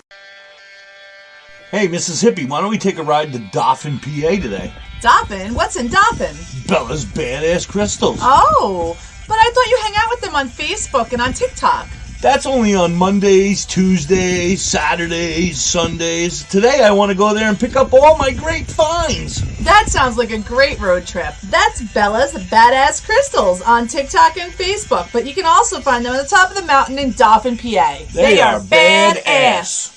Hey, Mrs. Hippie, why don't we take a ride to Dauphin, PA today? Dauphin? What's in Dauphin? Bella's Badass Crystals. Oh, but I thought you hang out with them on Facebook and on TikTok. That's only on Mondays, Tuesdays, Saturdays, Sundays. Today I want to go there and pick up all my great finds. That sounds like a great road trip. That's Bella's Badass Crystals on TikTok and Facebook, but you can also find them on the top of the mountain in Dauphin, PA. They are badass.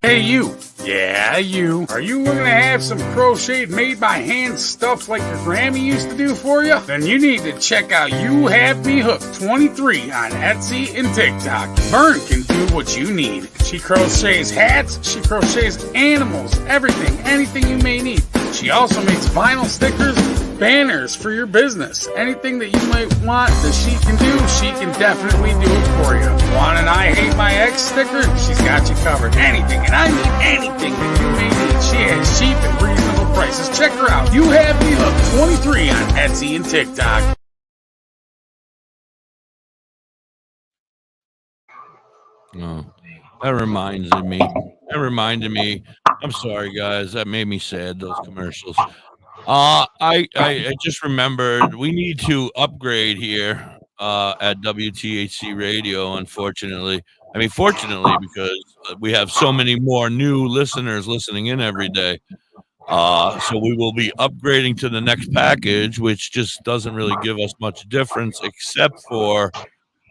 Hey, you. Yeah, you. Are you looking to have some crocheted made by hand stuff like your Grammy used to do for you? Then you need to check out You Have Me Hooked 23 on Etsy and TikTok. Vern can do what you need. She crochets hats, she crochets animals, everything, anything you may need. She also makes vinyl stickers, banners for your business. Anything that you might want that she can do, she can definitely do it for you. Want an I Hate My Ex sticker? She's got you covered. Anything, and I mean anything that you may need. She has cheap and reasonable prices. Check her out. You Have Me Hooked 23 on Etsy and TikTok. Oh, that reminded me. I'm sorry, guys. That made me sad, those commercials. I just remembered we need to upgrade here at WTHC Radio, unfortunately. I mean, fortunately, because we have so many more new listeners listening in every day. So we will be upgrading to the next package, which just doesn't really give us much difference except for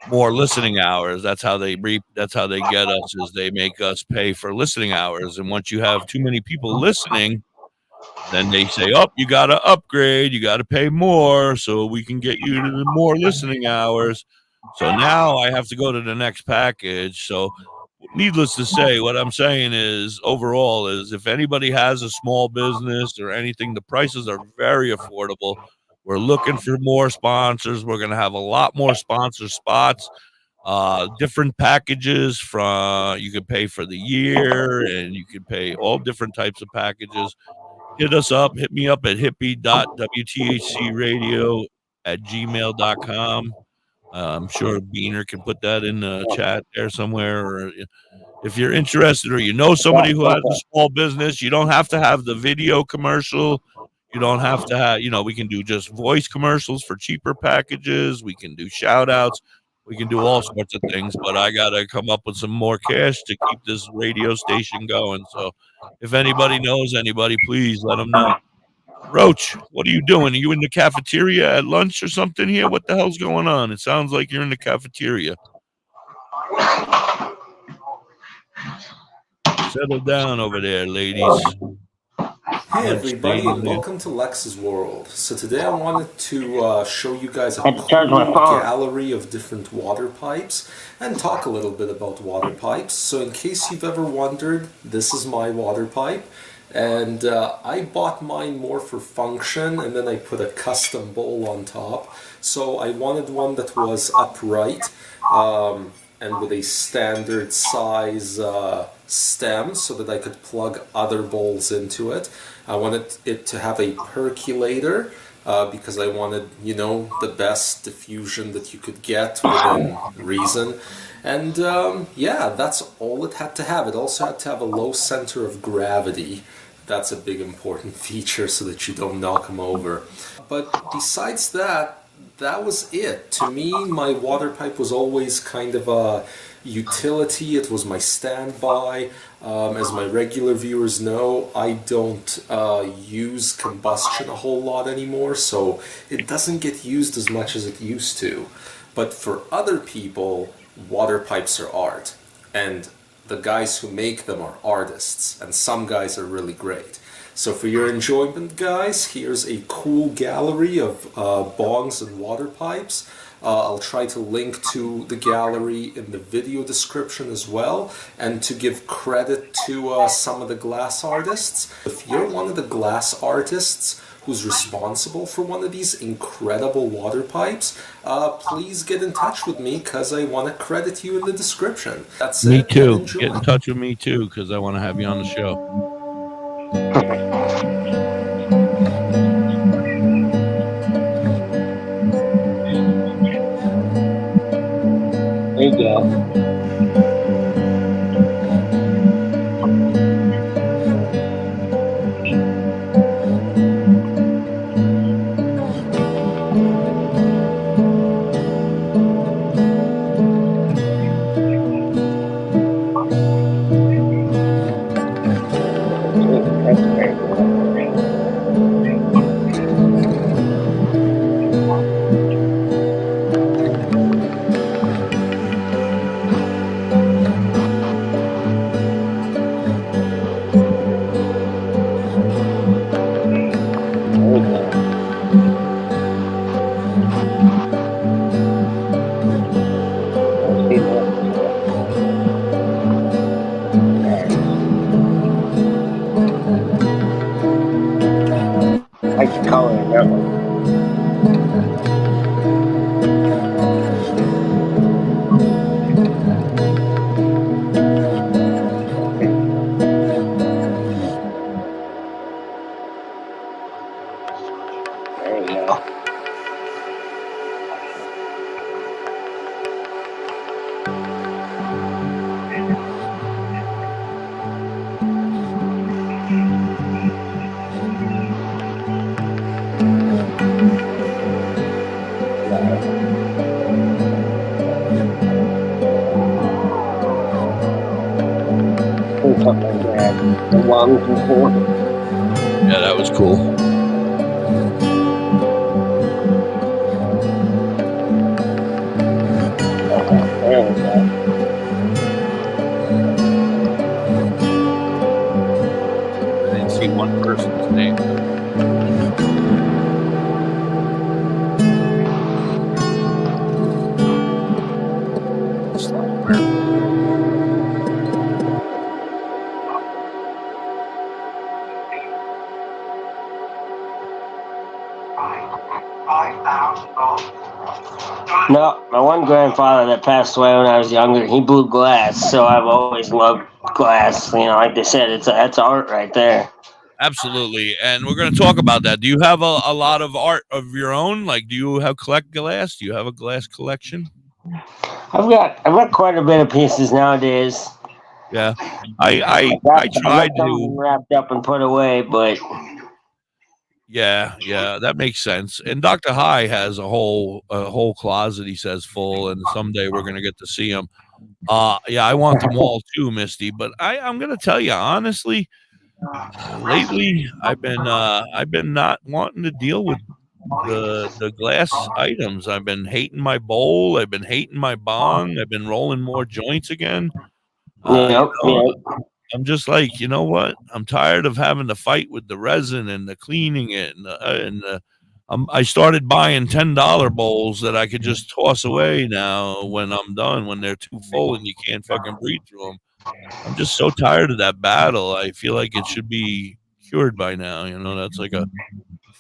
more listening hours. That's how they get us, is they make us pay for listening hours. And once you have too many people listening, then they say, oh, you got to upgrade, you got to pay more so we can get you to the more listening hours. So now I have to go to the next package. So needless to say, what I'm saying is overall is if anybody has a small business or anything, the prices are very affordable. We're looking for more sponsors. We're going to have a lot more sponsor spots, different packages from you can pay for the year and you can pay all different types of packages. Hit us up. Hit me up at hippie.wthcradio@gmail.com. I'm sure Beaner can put that in the chat there somewhere. Or if you're interested or you know somebody who has a small business, you don't have to have the video commercial. You don't have to have, we can do just voice commercials for cheaper packages. We can do shout outs. We can do all sorts of things, but I got to come up with some more cash to keep this radio station going. So if anybody knows anybody, please let them know. Roach, what are you doing? Are you in the cafeteria at lunch or something here? What the hell's going on? It sounds like you're in the cafeteria. Settle down over there, ladies. Hey everybody, and welcome to Lex's World. So today I wanted to show you guys a cool gallery of different water pipes and talk a little bit about water pipes. So in case you've ever wondered, this is my water pipe, and I bought mine more for function, and then I put a custom bowl on top. So I wanted one that was upright and with a standard size stem so that I could plug other bowls into it. I wanted it to have a percolator because I wanted, you know, the best diffusion that you could get within reason. And yeah, that's all it had to have. It also had to have a low center of gravity. That's a big important feature so that you don't knock them over. But besides that, that was it. To me, my water pipe was always kind of a utility. It was my standby. As my regular viewers know, I don't use combustion a whole lot anymore, so it doesn't get used as much as it used to. But for other people, water pipes are art, and the guys who make them are artists, and some guys are really great. So for your enjoyment, guys, here's a cool gallery of bongs and water pipes. I'll try to link to the gallery in the video description as well, and to give credit to some of the glass artists. If you're one of the glass artists who's responsible for one of these incredible water pipes, please get in touch with me because I want to credit you in the description. That's me it. too. Get in touch with me too because I want to have you on the show. There you go. Yeah, that was cool. I didn't see one person's name. No, my one grandfather that passed away when I was younger, he blew glass, so I've always loved glass. You know, like they said, that's art right there. Absolutely, and we're going to talk about that. Do you have a lot of art of your own? Like, do you collect glass? Do you have a glass collection? I've got quite a bit of pieces nowadays. Yeah, I tried to wrapped up and put away, but yeah, that makes sense. And Doktor High has a whole closet, he says, full, and someday we're gonna get to see him. Yeah, I want them all too, Misty. But I'm gonna tell you honestly, lately I've been not wanting to deal with the glass items. I've been hating my bowl. I've been hating my bong. I've been rolling more joints again. I'm just like, you know what? I'm tired of having to fight with the resin and the cleaning it, I started buying $10 bowls that I could just toss away now when I'm done, when they're too full and you can't fucking breathe through them. I'm just so tired of that battle. I feel like it should be cured by now. You know, that's like a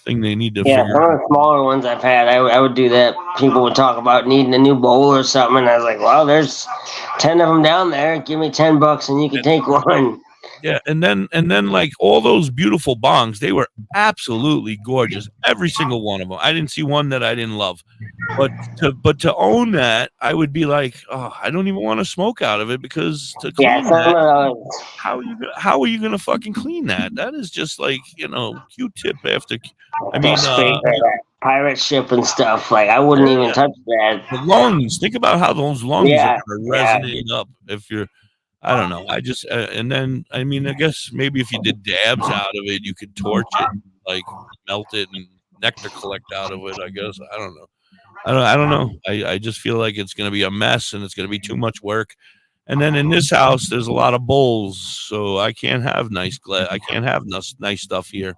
thing they need to figure out. Some of the smaller ones I've had, I would do that. People would talk about needing a new bowl or something, and I was like, well, there's 10 of them down there. Give me $10 and you can take one. Yeah, and then like all those beautiful bongs, they were absolutely gorgeous. Every single one of them. I didn't see one that I didn't love. But to own that, I would be like, oh, I don't even want to smoke out of it, because to clean that, how are you gonna fucking clean that? That is just like, you know, Q-tip after. I mean, pirate ship and stuff. Like, I wouldn't even touch that. The lungs. Think about how those lungs are resonating up. If you're, I don't know. I just and then I mean, I guess maybe if you did dabs out of it, you could torch it, like melt it and nectar collect out of it. I guess I don't know. I don't know. I just feel like it's going to be a mess and it's going to be too much work. And then in this house, there's a lot of bowls, so I can't have nice I can't have nice stuff here,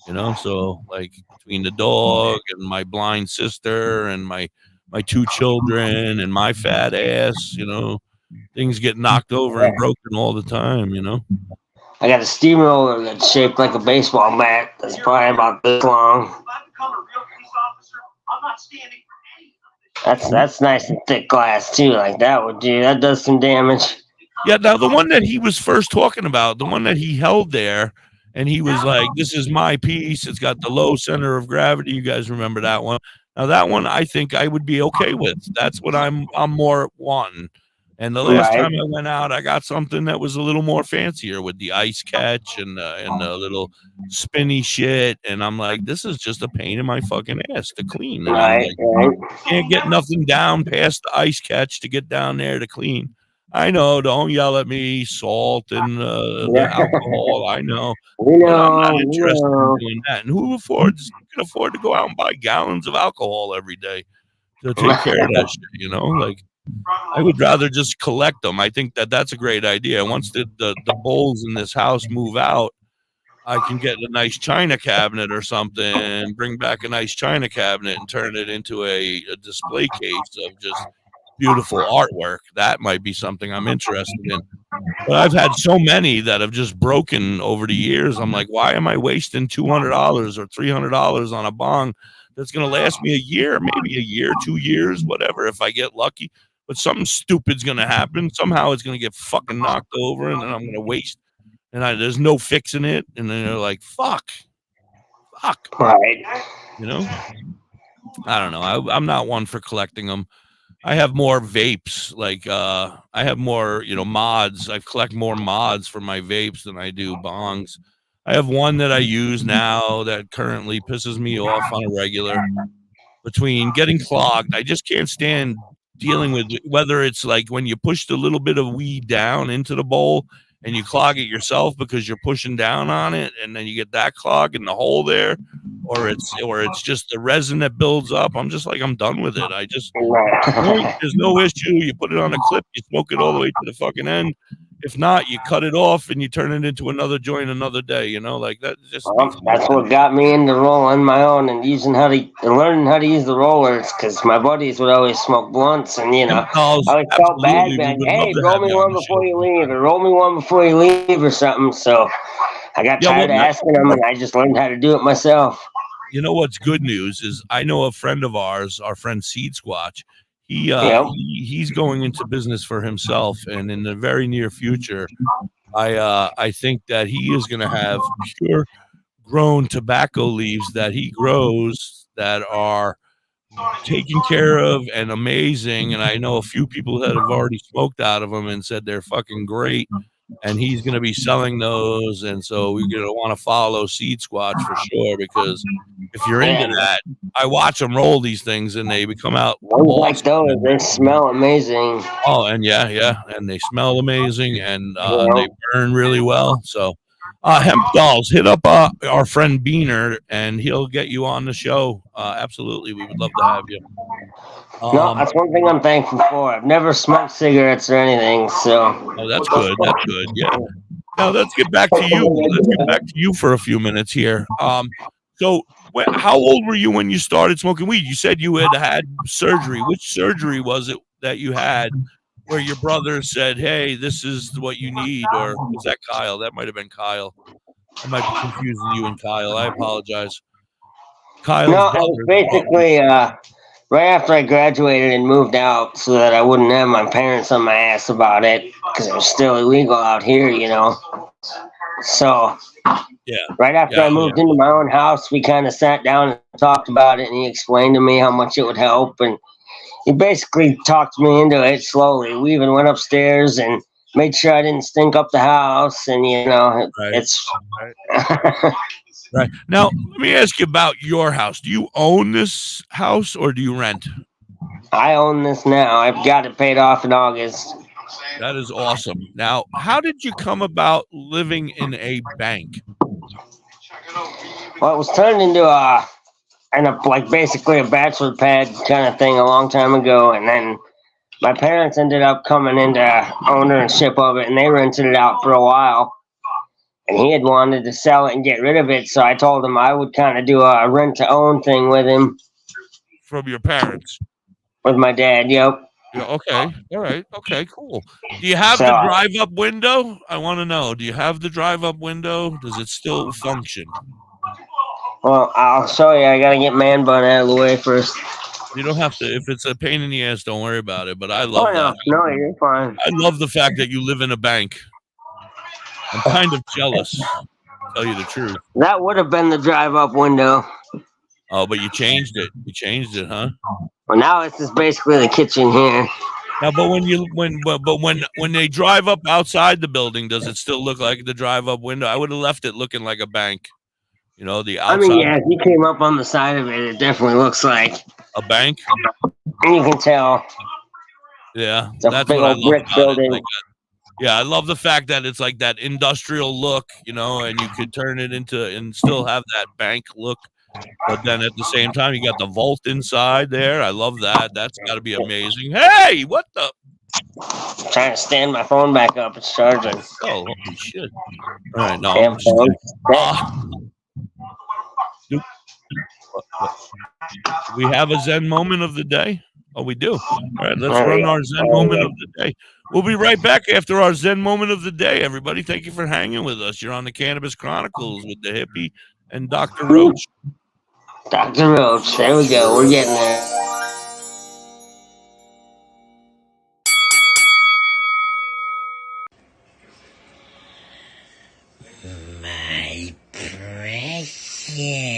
you know. So like between the dog and my blind sister and my 2 children and my fat ass, you know, things get knocked over and broken all the time, you know. I got a steamroller that's shaped like a baseball bat. That's probably about this long. That's nice and thick glass too. Like that would do. That does some damage. Yeah. Now the one that he was first talking about, the one that he held there, and he was like, "This is my piece. It's got the low center of gravity." You guys remember that one? Now that one, I think I would be okay with. That's what I'm more wanting. And the last time I went out, I got something that was a little more fancier with the ice catch and the little spinny shit. And I'm like, this is just a pain in my fucking ass to clean. And I'm like, can't get nothing down past the ice catch to get down there to clean. I know, don't yell at me, salt and the alcohol. I know. But I'm not interested in doing that. And who can afford to go out and buy gallons of alcohol every day to take care of that shit, you know? Like, I would rather just collect them. I think that's a great idea. Once the bowls in this house move out, I can get a nice china cabinet or something, bring back a nice china cabinet and turn it into a display case of just beautiful artwork. That might be something I'm interested in. But I've had so many that have just broken over the years. I'm like, why am I wasting $200 or $300 on a bong that's going to last me a year, maybe a year, 2 years, whatever, if I get lucky? But something stupid's going to happen. Somehow it's going to get fucking knocked over, and then I'm going to waste. And there's no fixing it. And then they're like, fuck. Right. You know? I don't know. I'm not one for collecting them. I have more vapes. Like, I have more, you know, mods. I collect more mods for my vapes than I do bongs. I have one that I use now that currently pisses me off on a regular. Between getting clogged, I just can't stand dealing with whether it's like when you push the little bit of weed down into the bowl and you clog it yourself because you're pushing down on it, and then you get that clog in the hole there, or it's just the resin that builds up. I'm just like, I'm done with it. I just there's no issue. You put it on a clip, you smoke it all the way to the fucking end. If not, you cut it off and you turn it into another joint another day, you know, like that. Just that's what got me into rolling my own and learning how to use the rollers, because my buddies would always smoke blunts, and you know, I always felt bad, man. Hey, roll me one before you leave, or roll me one before you leave, or something. So I got tired of asking them, and I just learned how to do it myself. You know what's good news is I know a friend of ours, our friend Seed Squatch. He's going into business for himself, and in the very near future, I think that he is going to have pure grown tobacco leaves that he grows that are taken care of and amazing. And I know a few people that have already smoked out of them and said they're fucking great. And he's going to be selling those, and so we're going to want to follow Seed Squatch for sure, because if you're into that, I watch them roll these things and they come out awesome. Like those, they smell amazing. Oh, and yeah, and they smell amazing, and they burn really well. So, Hemp Dolls, hit up our friend Beaner, and he'll get you on the show. Absolutely, we would love to have you. No, that's one thing I'm thankful for. I've never smoked cigarettes or anything, so. Oh, that's good. That's good. Yeah. Now let's get back to you. Let's get back to you for a few minutes here. So how old were you when you started smoking weed? You said you had surgery. Which surgery was it that you had where your brother said, "Hey, this is what you need"? Or was that Kyle? That might have been Kyle. I might be confusing you and Kyle. I apologize. Kyle's no, I was basically right after I graduated and moved out so that I wouldn't have my parents on my ass about it because it was still illegal out here, you know. So right after I moved into my own house, we kind of sat down and talked about it, and he explained to me how much it would help, and he basically talked me into it slowly. We even went upstairs and made sure I didn't stink up the house, and you know, it's right. Now, let me ask you about your house. Do you own this house or do you rent? I own this now. I've got it paid off in August. That is awesome. Now, how did you come about living in a bank? Well, it was turned into like basically a bachelor pad kind of thing a long time ago, and then my parents ended up coming into ownership of it, and they rented it out for a while. And he had wanted to sell it and get rid of it, so I told him I would kind of do a rent-to-own thing with him. From your parents? With my dad, yep. Yeah, okay, all right, okay, cool. Do you have the drive-up window? I want to know. Do you have the drive-up window? Does it still function? Well, I'll show you. I got to get man bun out of the way first. You don't have to. If it's a pain in the ass, don't worry about it. But I love that. No, you're fine. I love the fact that you live in a bank. I'm kind of jealous, to tell you the truth. That would have been the drive-up window. Oh, but you changed it. You changed it, huh? Well, now it's just basically the kitchen here. Now, but when they drive up outside the building, does it still look like the drive-up window? I would have left it looking like a bank. You know, the outside. I mean, yeah, if you came up on the side of it, it definitely looks like a bank. You can tell. Yeah, it's a that's big what old brick building. Like yeah, I love the fact that it's like that industrial look, you know, and you could turn it into and still have that bank look. But then at the same time, you got the vault inside there. I love that. That's got to be amazing. Hey, what the? I'm trying to stand my phone back up. It's charging. Oh, holy shit. All right, no. Damn We have a Zen moment of the day. Oh, we do. All right, let's run our Zen moment of the day. We'll be right back after our Zen moment of the day, everybody. Thank you for hanging with us. You're on the Cannabis Chronicles with Da.Hippie and Dr. Roach. Dr. Roach, there we go. We're getting there. My precious.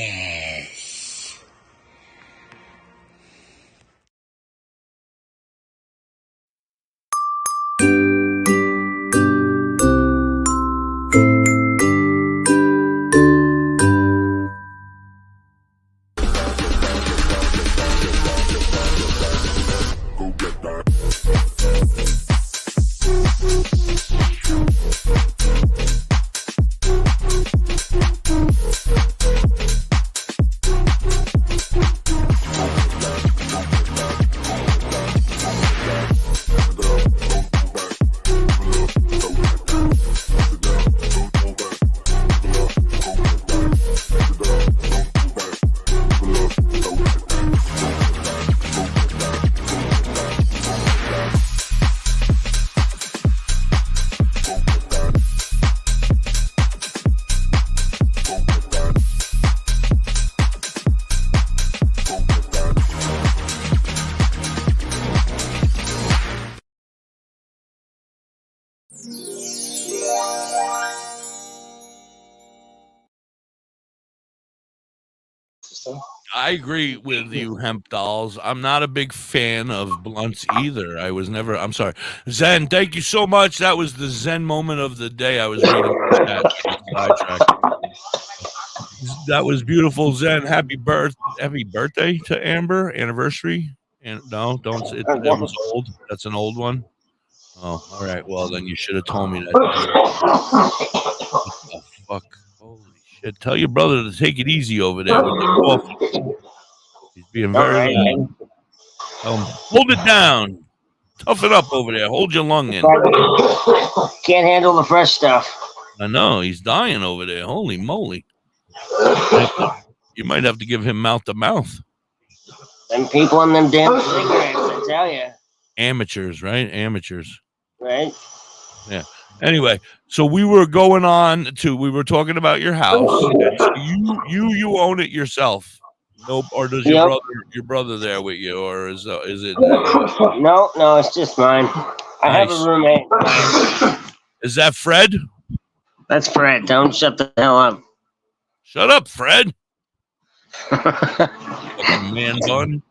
I agree with you, Hemp Dolls. I'm not a big fan of blunts either. I'm sorry. Zen, thank you so much. That was the Zen moment of the day. I was reading that. That was beautiful, Zen. Happy birthday to Amber. Anniversary. And no, don't. It was old. That's an old one. Oh, all right. Well, then you should have told me that. What the fuck? Holy shit. Tell your brother to take it easy over there with the coffee. He's being very loud. Hold it down. Tough it up over there. Hold your lung in. Can't handle the fresh stuff. I know he's dying over there. Holy moly! You might have to give him mouth to mouth. Them people in them damn cigarettes, I tell you. Amateurs, right? Amateurs. Right. Yeah. Anyway, so we were we were talking about your house. So you own it yourself. No, or does your brother there with you, or is it? No, it's just mine. I have a roommate. Is that Fred? That's Fred. Don't shut the hell up. Shut up, Fred. Fucking man bun.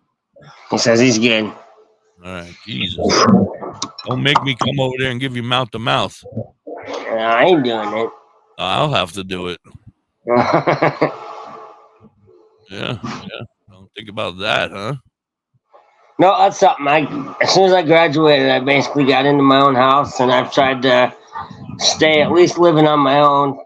He says he's good. All right, Jesus. Don't make me come over there and give you mouth to mouth. I ain't doing it. I'll have to do it. Yeah. Don't think about that, huh? No, that's something. As soon as I graduated, I basically got into my own house, and I've tried to stay at least living on my own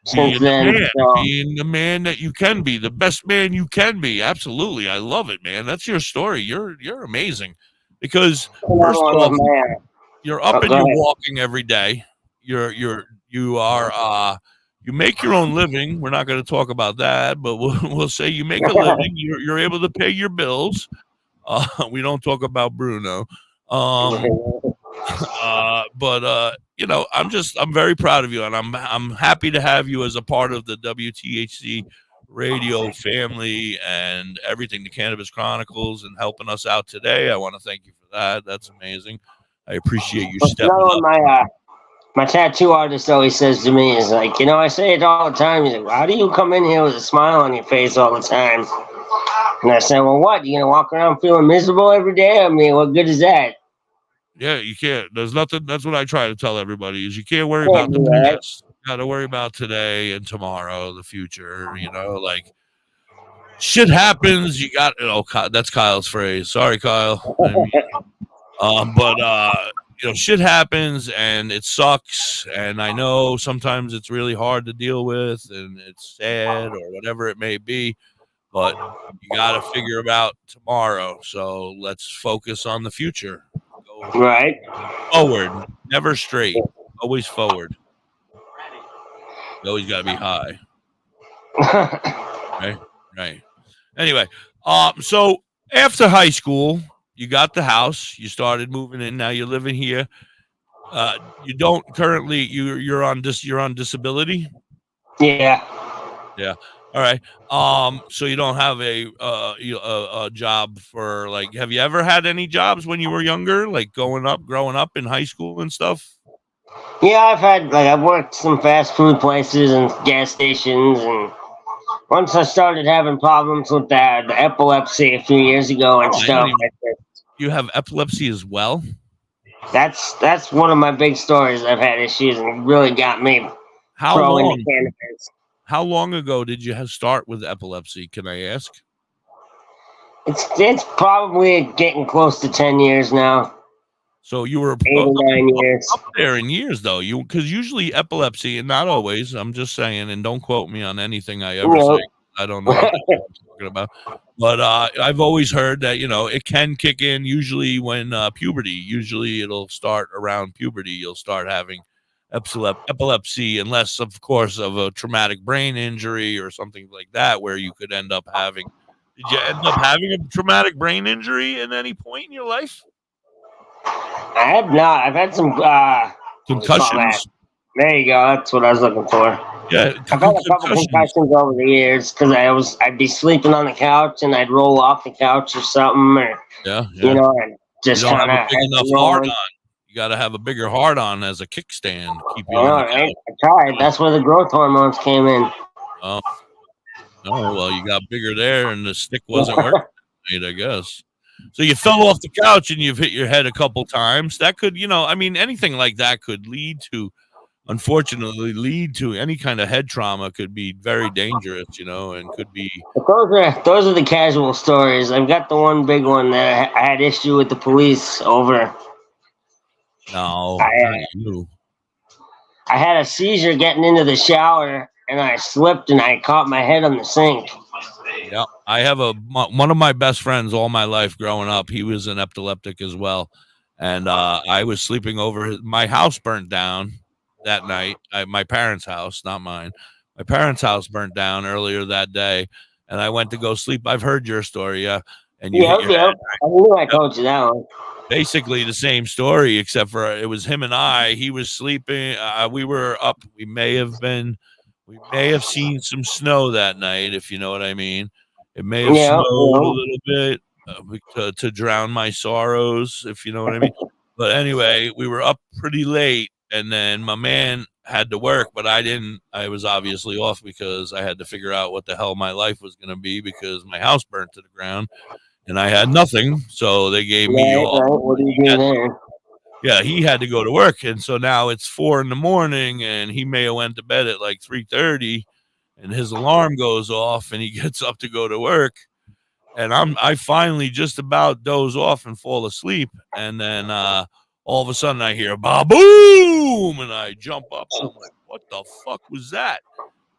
since then. Being the man that you can be, the best man you can be. Absolutely, I love it, man. That's your story. You're amazing. Because first of all, you're up and you're walking every day. You make your own living. We're not going to talk about that, but we'll say you make a living. You're able to pay your bills. We don't talk about Bruno. But I'm very proud of you, and I'm happy to have you as a part of the WTHC radio family and everything, the Cannabis Chronicles, and helping us out today. I want to thank you for that. That's amazing. I appreciate you stepping up. My tattoo artist always says to me, is like, I say it all the time. He's like, how do you come in here with a smile on your face all the time? And I said, well, what? You going to walk around feeling miserable every day? I mean, what good is that? Yeah, you can't. There's nothing. That's what I try to tell everybody is you can't worry about the past. You got to worry about today and tomorrow, the future, like shit happens. You got, that's Kyle's phrase. Sorry, Kyle. Shit happens and it sucks. And I know sometimes it's really hard to deal with and it's sad or whatever it may be, but you got to figure out tomorrow. So let's focus on the future. Right. Forward, never straight, always forward. You always got to be high. Right. Anyway, so after high school, you got the house, you started moving in. Now you're living here. You don't currently. You're on disability. Yeah. All right. So you don't have a job for like. Have you ever had any jobs when you were younger, like growing up in high school and stuff? Yeah, I've worked some fast food places and gas stations, and once I started having problems with the epilepsy a few years ago and stuff. You have epilepsy as well? That's one of my big stories. I've had issues and really got me into cannabis. How long ago did you start with epilepsy? Can I ask? It's probably getting close to 10 years now. So you were 8 or 9 years up there in years, though. Because usually epilepsy, and not always. I'm just saying, and don't quote me on anything I ever say. I don't know what I'm talking about. But I've always heard that, it can kick in usually when puberty. Usually it'll start around puberty. You'll start having epilepsy, unless, of course, of a traumatic brain injury or something like that, where you could end up having. Did you end up having a traumatic brain injury at any point in your life? I have not. I've had some concussions. There you go. That's what I was looking for. Yeah, I've had a couple concussions over the years because I'd be sleeping on the couch and I'd roll off the couch or something, or and just kind of big enough hard on. You got to have a bigger hard on as a kickstand. Keep you all right. I tried. That's where the growth hormones came in. Oh, well, you got bigger there, and the stick wasn't working. I guess. So you fell off the couch and you've hit your head a couple times. That could, anything like that could unfortunately lead to any kind of head trauma. Could be very dangerous, and could be. Those are the casual stories. I've got the one big one that I had issue with the police over. No, I had a seizure getting into the shower and I slipped and I caught my head on the sink. Yeah, I have one of my best friends all my life growing up. He was an epileptic as well, and I was sleeping over. My house burnt down. that night. My parents' house, not mine. My parents' house burnt down earlier that day, and I went to go sleep. I've heard your story, yeah. And you hit your head. I knew I told you that one. Basically the same story, except for it was him and I. He was sleeping. We were up. We may have seen some snow that night, if you know what I mean. It may have snowed a little bit to drown my sorrows, if you know what I mean. But anyway, we were up pretty late, and then my man had to work, but I didn't. I was obviously off because I had to figure out what the hell my life was going to be because my house burnt to the ground. And I had nothing, so they gave me off. Right. What are you doing there? Yeah, he had to go to work, and so now it's 4 a.m, and he may have went to bed at like 3:30, and his alarm goes off, and he gets up to go to work, and I finally just about doze off and fall asleep, and then all of a sudden I hear ba-boom, and I jump up, and I'm like, what the fuck was that?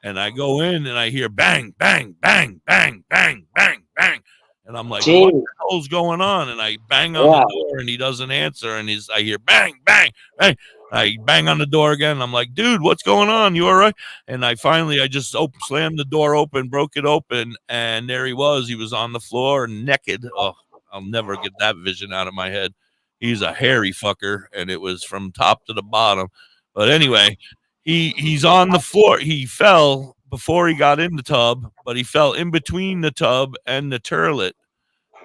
And I go in, and I hear bang, bang, bang, bang, bang, bang, bang. And I'm like, what the hell's going on? And I bang on the door, and he doesn't answer. And I hear bang, bang, bang. I bang on the door again. And I'm like, dude, what's going on? You all right? And I just slammed the door open, broke it open. And there he was. He was on the floor naked. Oh, I'll never get that vision out of my head. He's a hairy fucker. And it was from top to the bottom. But anyway, he's on the floor. He fell before he got in the tub, but he fell in between the tub and the turlet.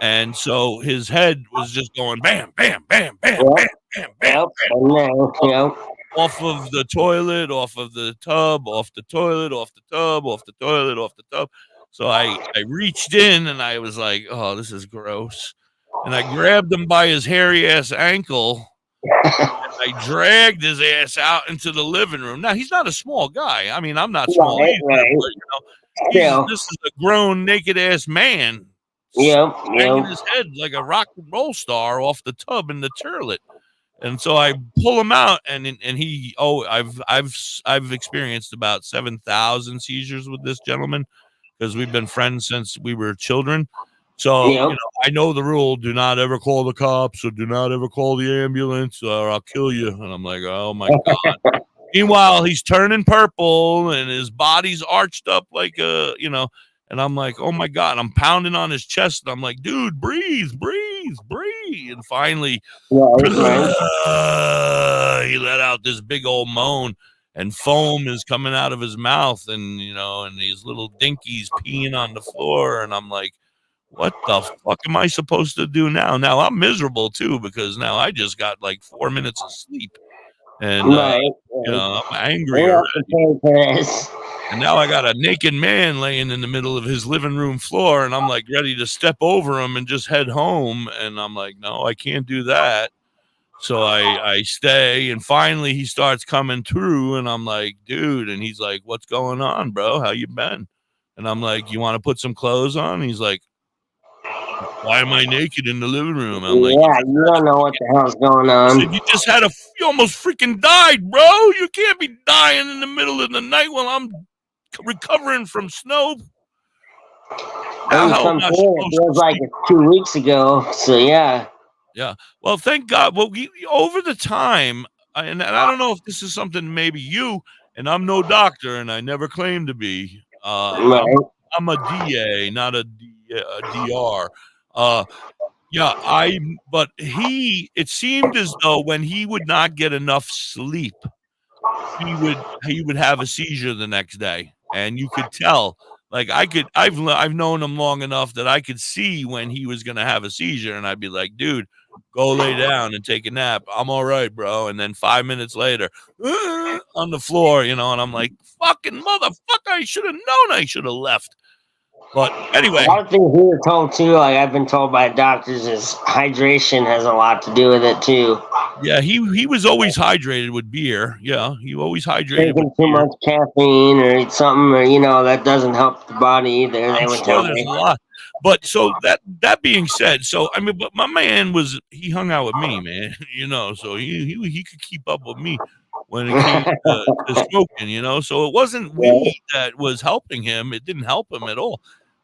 And so his head was just going bam, bam, bam, bam, bam, bam, bam, bam. Off of the toilet, off of the tub, off the toilet, off the tub, off the toilet, off the tub. So I reached in and I was like, oh, this is gross. And I grabbed him by his hairy ass ankle. I dragged his ass out into the living room. Now, he's not a small guy. I mean, I'm not small either, but, this is a grown, naked-ass man hanging his head like a rock and roll star off the tub in the turlet. And so I pull him out, and I've experienced about 7,000 seizures with this gentleman because we've been friends since we were children. So, I know the rule, do not ever call the cops or do not ever call the ambulance or I'll kill you. And I'm like, oh my God. Meanwhile, he's turning purple and his body's arched up like and I'm like, oh my God, I'm pounding on his chest. And I'm like, dude, breathe. And finally, he let out this big old moan and foam is coming out of his mouth and these little dinkies peeing on the floor. And I'm like, what the fuck am I supposed to do now? Now I'm miserable too because now I just got like 4 minutes of sleep, and I'm angry already. And now I got a naked man laying in the middle of his living room floor, and I'm like ready to step over him and just head home. And I'm like, no, I can't do that. So I stay, and finally he starts coming through, and I'm like, dude, and he's like, what's going on, bro? How you been? And I'm like, you want to put some clothes on? And he's like, why am I naked in the living room? I'm like, you don't know what the hell's going on. You just you almost freaking died, bro. You can't be dying in the middle of the night while I'm recovering from snow. It feels like it's 2 weeks ago. So yeah. Well, thank God. Well, over the time, and I don't know if this is something maybe you, and I'm no doctor, and I never claimed to be. I'm a DA, not a DR. But it seemed as though when he would not get enough sleep, he would have a seizure the next day, and you could tell. Like I've known him long enough that I could see when he was gonna have a seizure, and I'd be like, dude, go lay down and take a nap. I'm all right, bro. And then 5 minutes later, on the floor, and I'm like, fucking motherfucker, I should have known I should have left. But anyway, a lot of things we were told too, like I've been told by doctors, is hydration has a lot to do with it too. Yeah, he was always hydrated with beer. Yeah, he always hydrated. Taking too much caffeine or eat something, or that doesn't help the body either. They would tell me. A lot. But so that being said, but my man he hung out with me, man. So he could keep up with me when it came to smoking. So it wasn't weed that was helping him. It didn't help him at all.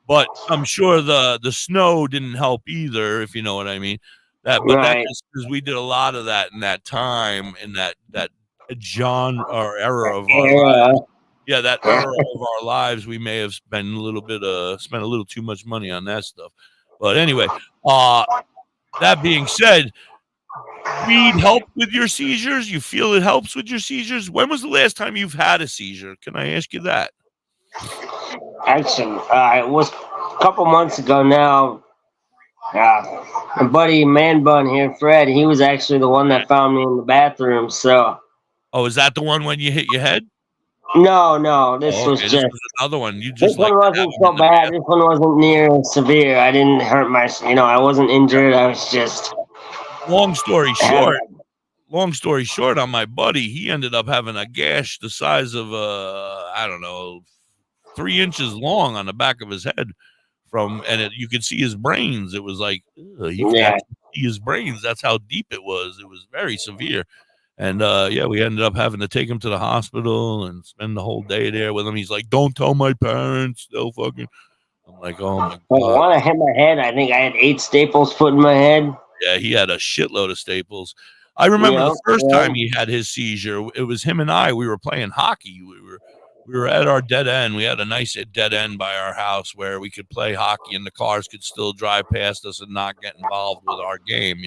But I'm sure the snow didn't help either, if you know what I mean. That's because we did a lot of that in that time, in that John or era of our lives. Yeah, that era of our lives, we may have spent a little too much money on that stuff. But anyway, that being said, weed help with your seizures? You feel it helps with your seizures? When was the last time you've had a seizure? Can I ask you that? Actually, it was a couple months ago now. My buddy Man Bun here, Fred, he was actually the one that found me in the bathroom. So. Oh, is that the one when you hit your head? No, this was just another one. This one wasn't so bad. This one wasn't near severe. I didn't hurt I wasn't injured. I was just. Long story short, on my buddy, he ended up having a gash the size of 3 inches long on the back of his head. You could see his brains. It was like you could actually see his brains. That's how deep it was. It was very severe. And we ended up having to take him to the hospital and spend the whole day there with him. He's like, "Don't tell my parents." They'll fucking. I'm like, "Oh my god!" When I hit my head, I think I had 8 staples put in my head. Yeah, he had a shitload of staples. I remember the first time he had his seizure. It was him and I. We were playing hockey. We were at our dead end. We had a nice dead end by our house where we could play hockey, and the cars could still drive past us and not get involved with our game.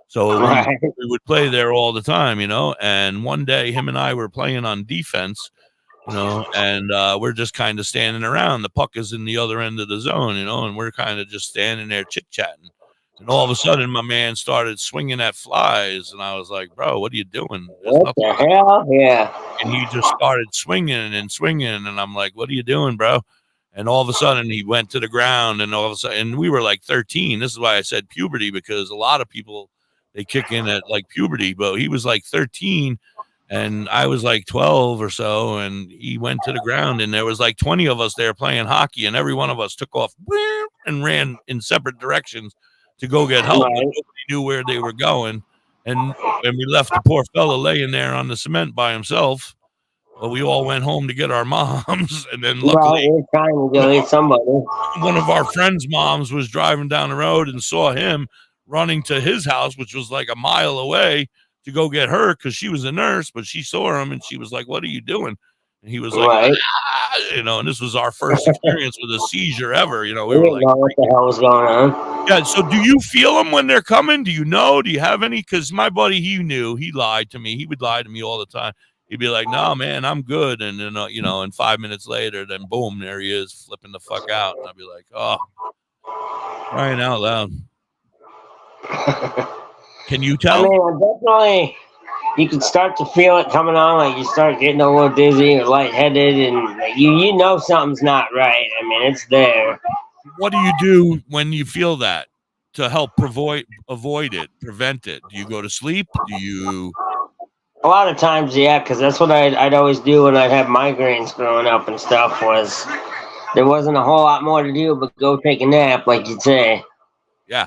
So we would play there all the time, and one day him and I were playing on defense, and we're just kind of standing around. The puck is in the other end of the zone, and we're kind of just standing there chit-chatting. And all of a sudden, my man started swinging at flies, and I was like, "Bro, what are you doing?" What the hell? Yeah. And he just started swinging, and I'm like, "What are you doing, bro?" And all of a sudden, he went to the ground, and all of a sudden, and we were like 13. This is why I said puberty, because a lot of people, they kick in at like puberty, but he was like 13 and I was like 12 or so, and he went to the ground, and there was like 20 of us there playing hockey, and every one of us took off and ran in separate directions to go get help. Right. Nobody knew where they were going. And we left the poor fella laying there on the cement by himself. Well, we all went home to get our moms, and then luckily, one of our friends' moms was driving down the road and saw him running to his house, which was like a mile away, to go get her because she was a nurse. But she saw him and she was like, "What are you doing?" And he was like, and this was our first experience with a seizure ever. We were like, "What the hell was going on?" Yeah. So, do you feel them when they're coming? Do you know? Do you have any? Because my buddy, he knew. He lied to me. He would lie to me all the time. He'd be like, "No, man, I'm good." And then, and 5 minutes later, then boom, there he is, flipping the fuck out. And I'd be like, "Oh, crying out loud." Can you tell? I mean, definitely, you can start to feel it coming on. Like you start getting a little dizzy or lightheaded, and you know something's not right. I mean, it's there. What do you do when you feel that to help avoid it, prevent it? Do you go to sleep? Do you? A lot of times, yeah, because that's what I'd always do when I'd have migraines growing up and stuff. Was there wasn't a whole lot more to do but go take a nap, like you'd say. Yeah,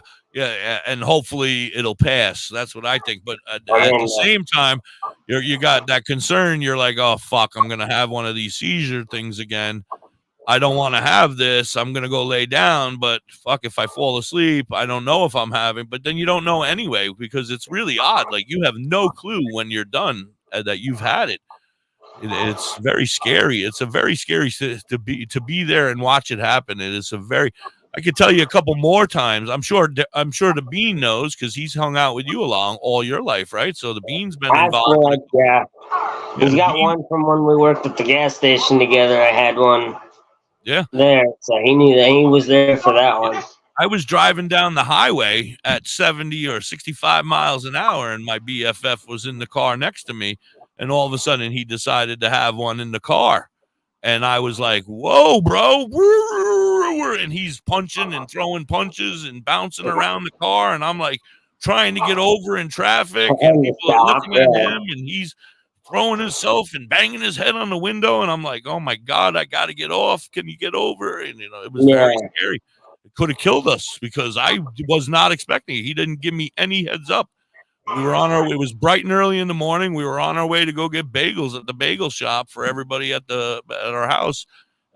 and hopefully it'll pass. That's what I think. But at the same time, you got that concern. You're like, "Oh fuck, I'm gonna have one of these seizure things again. I don't want to have this. I'm gonna go lay down, but fuck, if I fall asleep, I don't know if I'm having." But then you don't know anyway, because it's really odd. Like you have no clue when you're done that you've had it. It's very scary. It's a very scary to be there and watch it happen. It is a very. I could tell you a couple more times. I'm sure the Bean knows because he's hung out with you along all your life, right? So the Bean's been involved. Yeah, he's got one from when we worked at the gas station together. I had one. Yeah. There, so he knew that he was there for that one. I was driving down the highway at 70 or 65 miles an hour, and my BFF was in the car next to me, and all of a sudden he decided to have one in the car. And I was like, "Whoa, bro." And he's punching and throwing punches and bouncing around the car. And I'm like trying to get over in traffic. And people are looking at him, and he's throwing himself and banging his head on the window. And I'm like, "Oh, my God, I got to get off. Can you get over?" And, it was very scary. It could have killed us because I was not expecting it. He didn't give me any heads up. We were it was bright and early in the morning. We were on our way to go get bagels at the bagel shop for everybody at our house.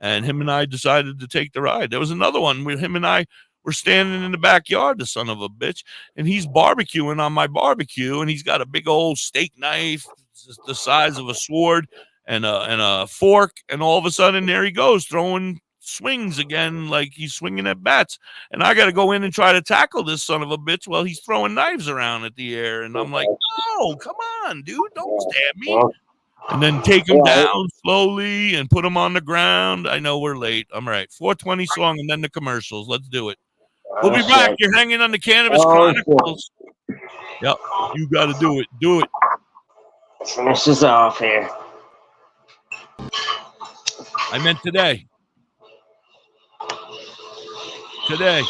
And him and I decided to take the ride. There was another one with him and I. We're standing in the backyard, the son of a bitch, and he's barbecuing on my barbecue, and he's got a big old steak knife the size of a sword and a fork, and all of a sudden there he goes throwing swings again like he's swinging at bats, and I got to go in and try to tackle this son of a bitch while he's throwing knives around at the air, and I'm like, no, come on, dude, don't stab me. And then take him down slowly and put him on the ground. I know we're late. I'm right. 4:20 song and then the commercials. Let's do it. We'll be back. You're hanging on the Cannabis Chronicles. Yep, you got to do it. Do it. Finish this off here. I meant today. Today.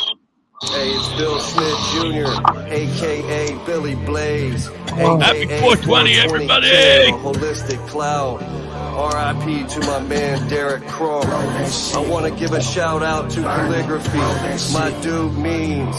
Hey, it's Bill Smith Jr., a.k.a. Billy Blaze. Happy 420, everybody. Holistic Cloud. R.I.P. to my man Derek Crow. I want to give a shout out to Calligraphy. My dude Means.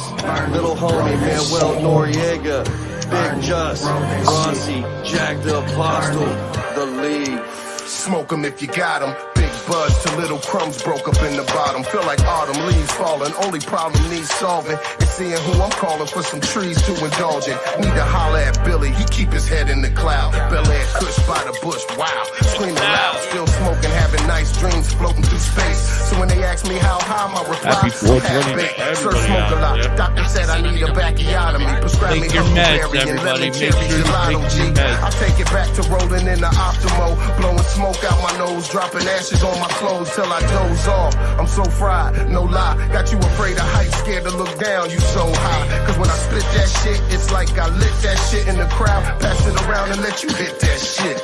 Little homie Manuel Noriega. Big Just. Rossi. Jack the Apostle. The League. Smoke 'em if you got 'em. Big buzz till little crumbs broke up in the bottom. Feel like autumn leaves falling. Only problem needs solving is seeing who I'm calling for some trees to indulge in. Need to holler at Billy. He keep his head in the cloud. Bel Air Kush by the bush. Wow. Screaming loud. Still smoking. Having nice dreams floating through space. So when they ask me how high, my reply is half-baked. Sir, smoke a lot. Doctor said I need a bacchiotomy. Prescribe me Huckleberry and lemon cherry gelato, G. I take it back to rolling in the Optimo. Blowing smoke out my nose. Dropping ashes on my clothes till I doze off. I'm so fried, no lie. Got you afraid of heights, scared to look down. You so high. Cause when I split that shit, it's like I lit that shit in the crowd. Pass it around and let you hit that shit.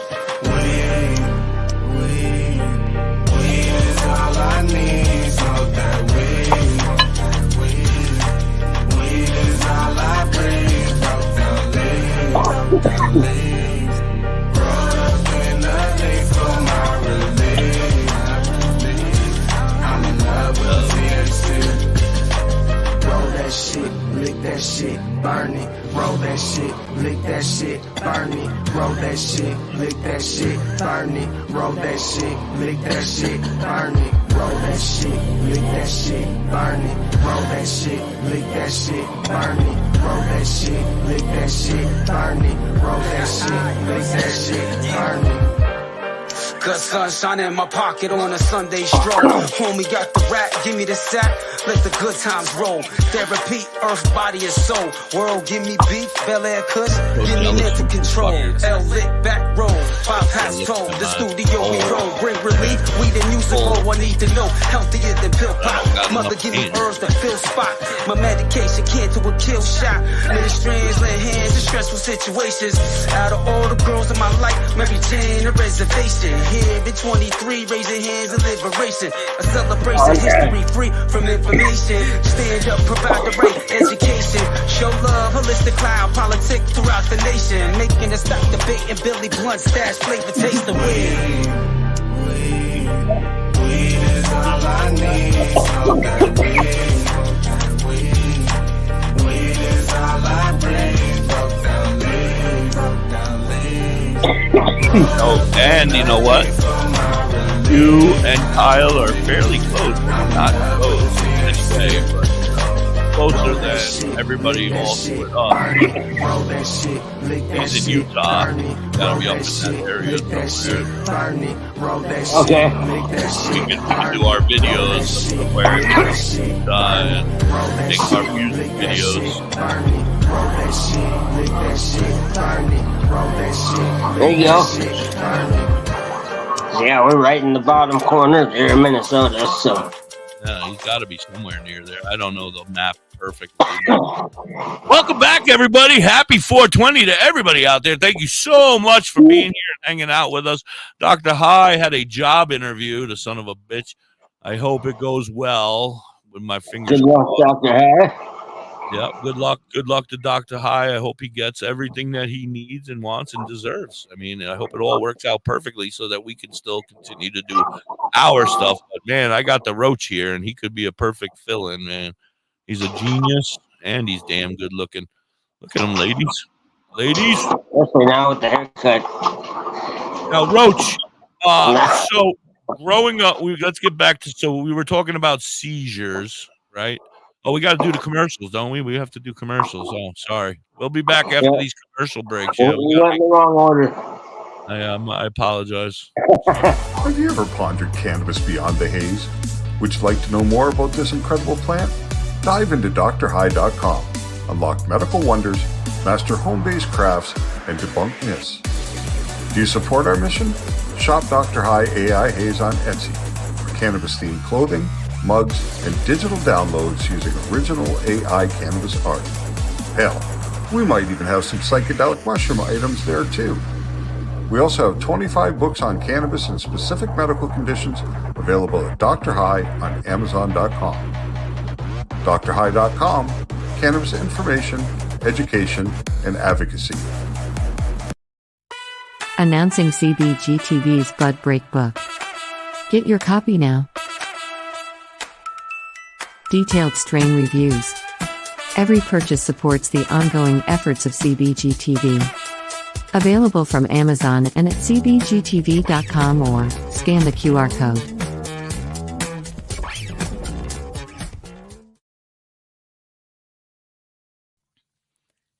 Weed is all I need. Smoke that weed. Weed is all I breathe. Smoke that lean. Roll up in the leaf for my relief. I'm in love with THC. Roll that shit, lick that shit, burn it. Roll that shit, lick that shit, burn it. Roll that shit, lick that shit, burn it. Roll that shit, lick that shit, burn it. Roll that shit, lick that shit, burn it. Roll that shit, lick that shit, burn it. Roll that shit, lick that shit, burn it. Roll that shit, lick that shit, burn it. Good sunshine in my pocket on a Sunday stroll. Homie got the rap, give me the sack, let the good times roll. Therapy, earth, body, and soul. World, give me beef, Bel Air Kush, give me mental control. L lit, back roll, 5 past 12. The studio we roll, bring relief. We the music, all I need to know. Healthier than pill pop. Mother, give me herbs that fill spot. My medication can't do a kill shot. Many strands, lay hands in stressful situations. Out of all the girls in my life, Mary Jane, a reservation. Here in 23, raising hands in liberation. A celebration, history free from information. Stand up, provide the right education. Show love, holistic cloud, politic throughout the nation. Making us stop debating Billy Blunt, stash, flavor, taste the weed. Weed is all I need. Smoke that weed. Weed is all I breathe. Broke down lean, broke down lean. Oh, and you know what? You and Kyle are fairly close. Not close anyway, but closer than everybody all split up. He's in Utah. Gotta be up in that area somewhere. Okay. We can do our videos where we're in Utah and make our music videos. There you go. Yeah, we're right in the bottom corner there in Minnesota, so. Yeah, he's got to be somewhere near there. I don't know the map perfectly. Welcome back, everybody. Happy 420 to everybody out there. Thank you so much for being here and hanging out with us. Doktor High had a job interview, the son of a bitch. I hope it goes well with my fingers. Good luck, Doktor High. Yeah, good luck. Good luck to Doktor High. I hope he gets everything that he needs and wants and deserves. I mean, I hope it all works out perfectly so that we can still continue to do our stuff. But, man, I got the Roach here, and he could be a perfect fill-in, man. He's a genius, and he's damn good looking. Look at him, ladies. Ladies. Especially now with the haircut. Now, Roach, so growing up, let's get back to, so we were talking about seizures, right? Oh, we got to do the commercials, don't we? We have to do commercials. Oh, sorry. We'll be back after these commercial breaks. Yeah, we went in the wrong order. I apologize. Have you ever pondered cannabis beyond the haze? Would you like to know more about this incredible plant? Dive into DrHigh.com. Unlock medical wonders, master home-based crafts, and debunk myths. Do you support our mission? Shop Dr. High AI Haze on Etsy for cannabis-themed clothing, mugs, and digital downloads using original AI cannabis art. Hell, we might even have some psychedelic mushroom items there too. We also have 25 books on cannabis and specific medical conditions available at Dr. High on Amazon.com. DrHigh.com, cannabis information, education, and advocacy. Announcing CBG TV's Bud Break book. Get your copy now. Detailed strain reviews. Every purchase supports the ongoing efforts of CBG TV. Available from Amazon and at cbgtv.com or scan the QR code.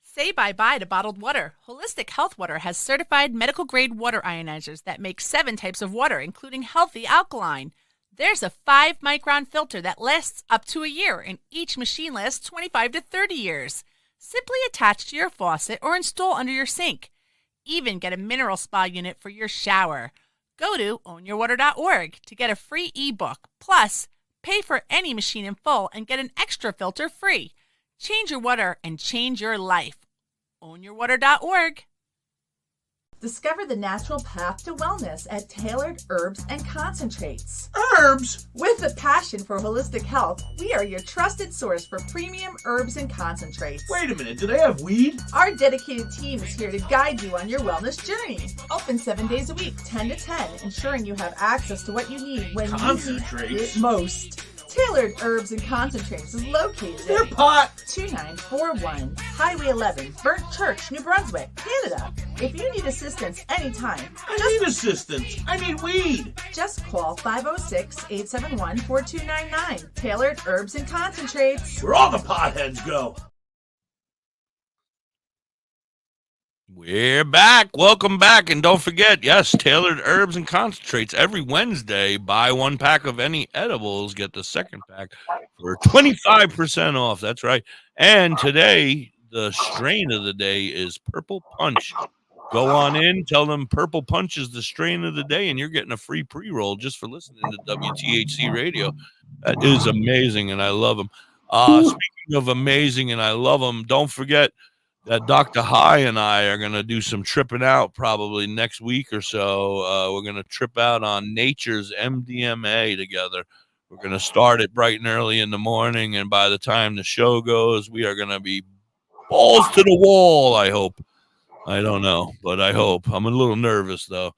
Say bye-bye to bottled water. Holistic Health Water has certified medical-grade water ionizers that make 7 types of water, including healthy alkaline. There's a 5-micron filter that lasts up to a year, and each machine lasts 25 to 30 years. Simply attach to your faucet or install under your sink. Even get a mineral spa unit for your shower. Go to ownyourwater.org to get a free ebook. Plus, pay for any machine in full and get an extra filter free. Change your water and change your life. Ownyourwater.org. Discover the natural path to wellness at Tailored Herbs and Concentrates. Herbs? With a passion for holistic health, we are your trusted source for premium herbs and concentrates. Wait a minute, do they have weed? Our dedicated team is here to guide you on your wellness journey. Open 7 days a week, 10 to 10, ensuring you have access to what you need when you need it most. Tailored Herbs and Concentrates is located at pot 2941 Highway 11, Burnt Church, New Brunswick, Canada. If you need assistance anytime, I need weed. Just call 506-871-4299. Tailored Herbs and Concentrates. Where all the potheads go. We're back. Welcome back. And don't forget, yes, Tailored Herbs and Concentrates. Every Wednesday, buy 1 pack of any edibles, get the second pack for 25% off. That's right. And today, the strain of the day is Purple Punch. Go on in, tell them Purple Punch is the strain of the day, and you're getting a free pre-roll just for listening to WTHC Radio. That is amazing, and I love them. Speaking of amazing and I love them, don't forget that Dr. High and I are going to do some tripping out probably next week or so. We're going to trip out on Nature's MDMA together. We're going to start it bright and early in the morning, and by the time the show goes, we are going to be balls to the wall, I hope. I don't know, but I hope. I'm a little nervous, though.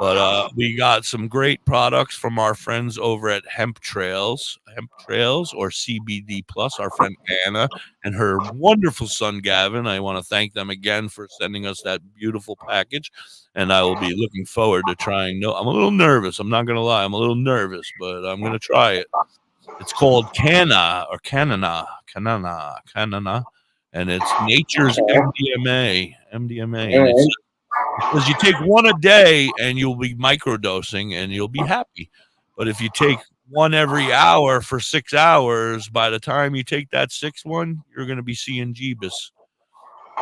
But we got some great products from our friends over at Hemp Trails or CBD Plus, our friend Anna and her wonderful son Gavin. I want to thank them again for sending us that beautiful package, and I will be looking forward to trying. No, I'm a little nervous. I'm not going to lie. I'm a little nervous, but I'm going to try it. It's called Canna, and it's Nature's MDMA. And it's because you take one a day and you'll be microdosing and you'll be happy. But if you take one every hour for 6 hours, by the time you take that 6th one, you're going to be seeing Jeebus.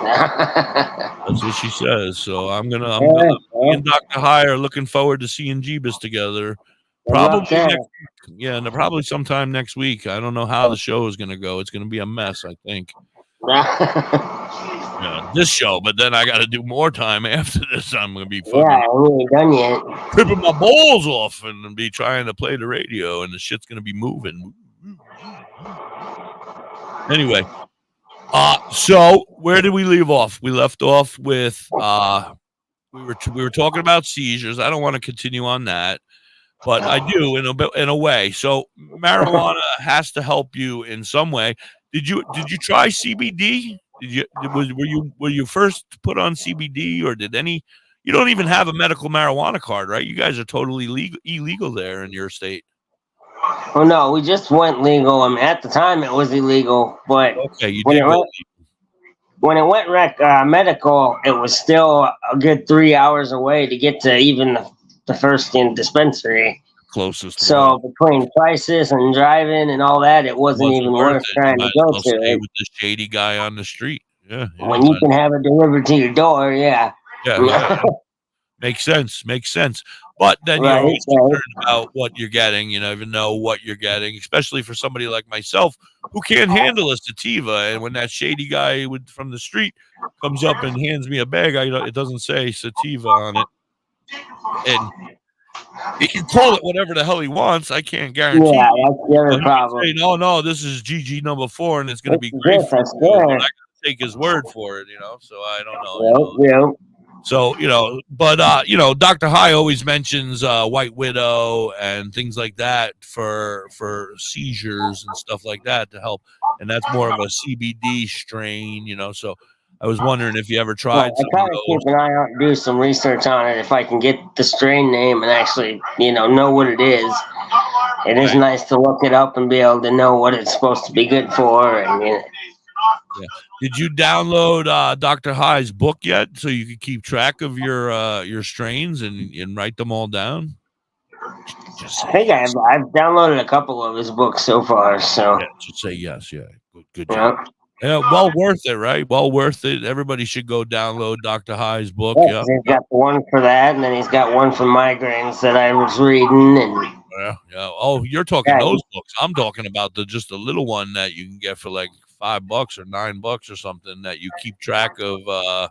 That's what she says. So me and Dr. High are looking forward to seeing Jeebus together. Probably next week. Yeah, and probably sometime next week. I don't know how the show is going to go. It's going to be a mess, I think. Yeah, this show, but then I got to do more time after this. I'm going to be fucking done yet. Tripping my balls off and be trying to play the radio, and the shit's going to be moving. Anyway, so where did we leave off? We left off with we were talking about seizures. I don't want to continue on that, but I do in a way. So marijuana has to help you in some way. Did you try CBD? Were you first put on CBD, or did any? You don't even have a medical marijuana card, right? You guys are totally illegal there in your state. Oh no, we just went legal. I mean, at the time it was illegal, but when it went medical, it was still a good 3 hours away to get to even the first dispensary. Closest. So between prices and driving and all that, it wasn't even worth trying to go to it. With the shady guy on the street. Yeah. When you can have it delivered to your door, yeah. Yeah. Makes sense. But then you're always concerned about what you're getting. You never know what you're getting, especially for somebody like myself who can't handle a sativa. And when that shady guy from the street comes up and hands me a bag, it doesn't say sativa on it. And he can call it whatever the hell he wants. I can't guarantee. Yeah, that's the other problem. Say, no, this is GG number 4, and it's going to be great for you. I got to take his word for it, So I don't know. Yeah. So, but, Dr. High always mentions White Widow and things like that for seizures and stuff like that to help. And that's more of a CBD strain, So I was wondering if you ever tried. I try to keep an eye out and do some research on it if I can get the strain name and actually, know what it is. It is nice to look it up and be able to know what it's supposed to be good for. And, Yeah. Did you download Dr. High's book yet, so you could keep track of your strains and write them all down? I think I've downloaded a couple of his books so far. So just say yes. Yeah, good job. Yeah, well worth it, right? Well worth it. Everybody should go download Dr. High's book. Yeah. He's got one for that, and then he's got one for migraines that I was reading. And yeah. Oh, you're talking those books. I'm talking about just a little one that you can get for like $5 or $9 or something that you keep track of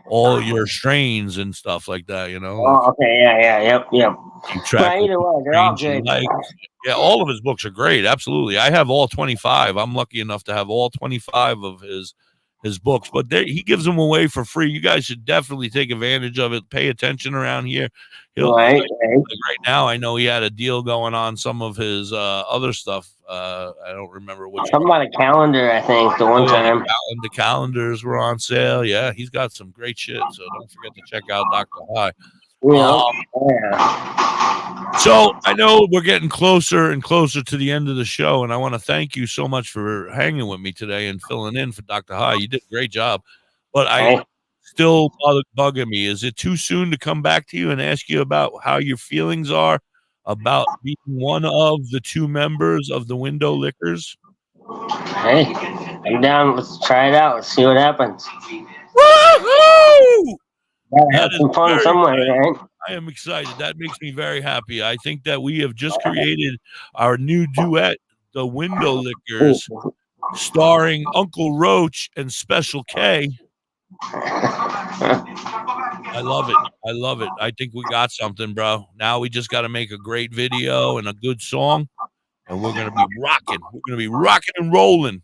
all your strains and stuff like that. Oh, okay, yep. Keep track. Either way, they're all good. Yeah, all of his books are great. Absolutely, I have all 25. I'm lucky enough to have all 25 of his books, but he gives them away for free. You guys should definitely take advantage of it. Pay attention around here. Right now, I know he had a deal going on some of his other stuff. I don't remember which. Something about a calendar, I think, the one time. The calendars were on sale. Yeah, he's got some great shit. So don't forget to check out Dr. High. So I know we're getting closer and closer to the end of the show, and I want to thank you so much for hanging with me today and filling in for Dr. High. You did a great job, but I still bugging me. Is it too soon to come back to you and ask you about how your feelings are about being one of the 2 members of the Window Lickers? Hey, I'm down. Let's try it out. Let's see what happens. Woohoo! Have some fun somewhere, right? I am excited. That makes me very happy. I think that we have just created our new duet, The Window Lickers, starring Uncle Roach and Special K. I love it. I think we got something, bro. Now we just got to make a great video and a good song, and we're going to be rocking. We're going to be rocking and rolling.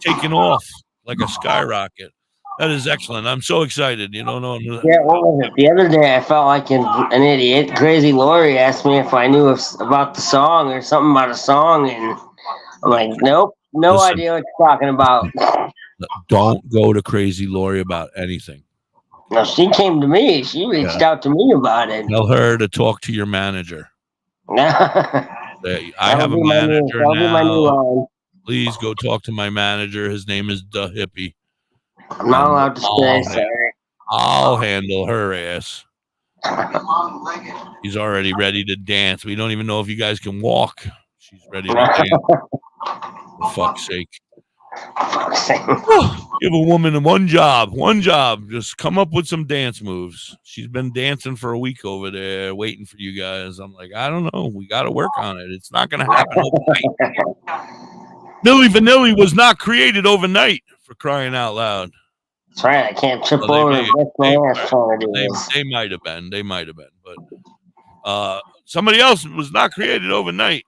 Taking off like a skyrocket. That is excellent. I'm so excited. Yeah, what was it? The other day I felt like an idiot. Crazy Lori asked me if I knew about the song or something about a song, and I'm like, nope, idea what you're talking about. Don't go to Crazy Lori about anything. No, she came to me. She reached out to me about it. Tell her to talk to your manager. I have a manager now. Please go talk to my manager. His name is Da.Hippie. I'm not allowed to say, sorry. I'll handle her ass. He's already ready to dance. We don't even know if you guys can walk. She's ready to dance. For fuck's sake. Give a woman one job. Just come up with some dance moves. She's been dancing for a week over there, waiting for you guys. I'm like, I don't know. We got to work on it. It's not going to happen overnight. Milli Vanilli was not created overnight, for crying out loud. That's right. I can't trip over and lift my ass trying to do this. They might have been. But somebody else was not created overnight.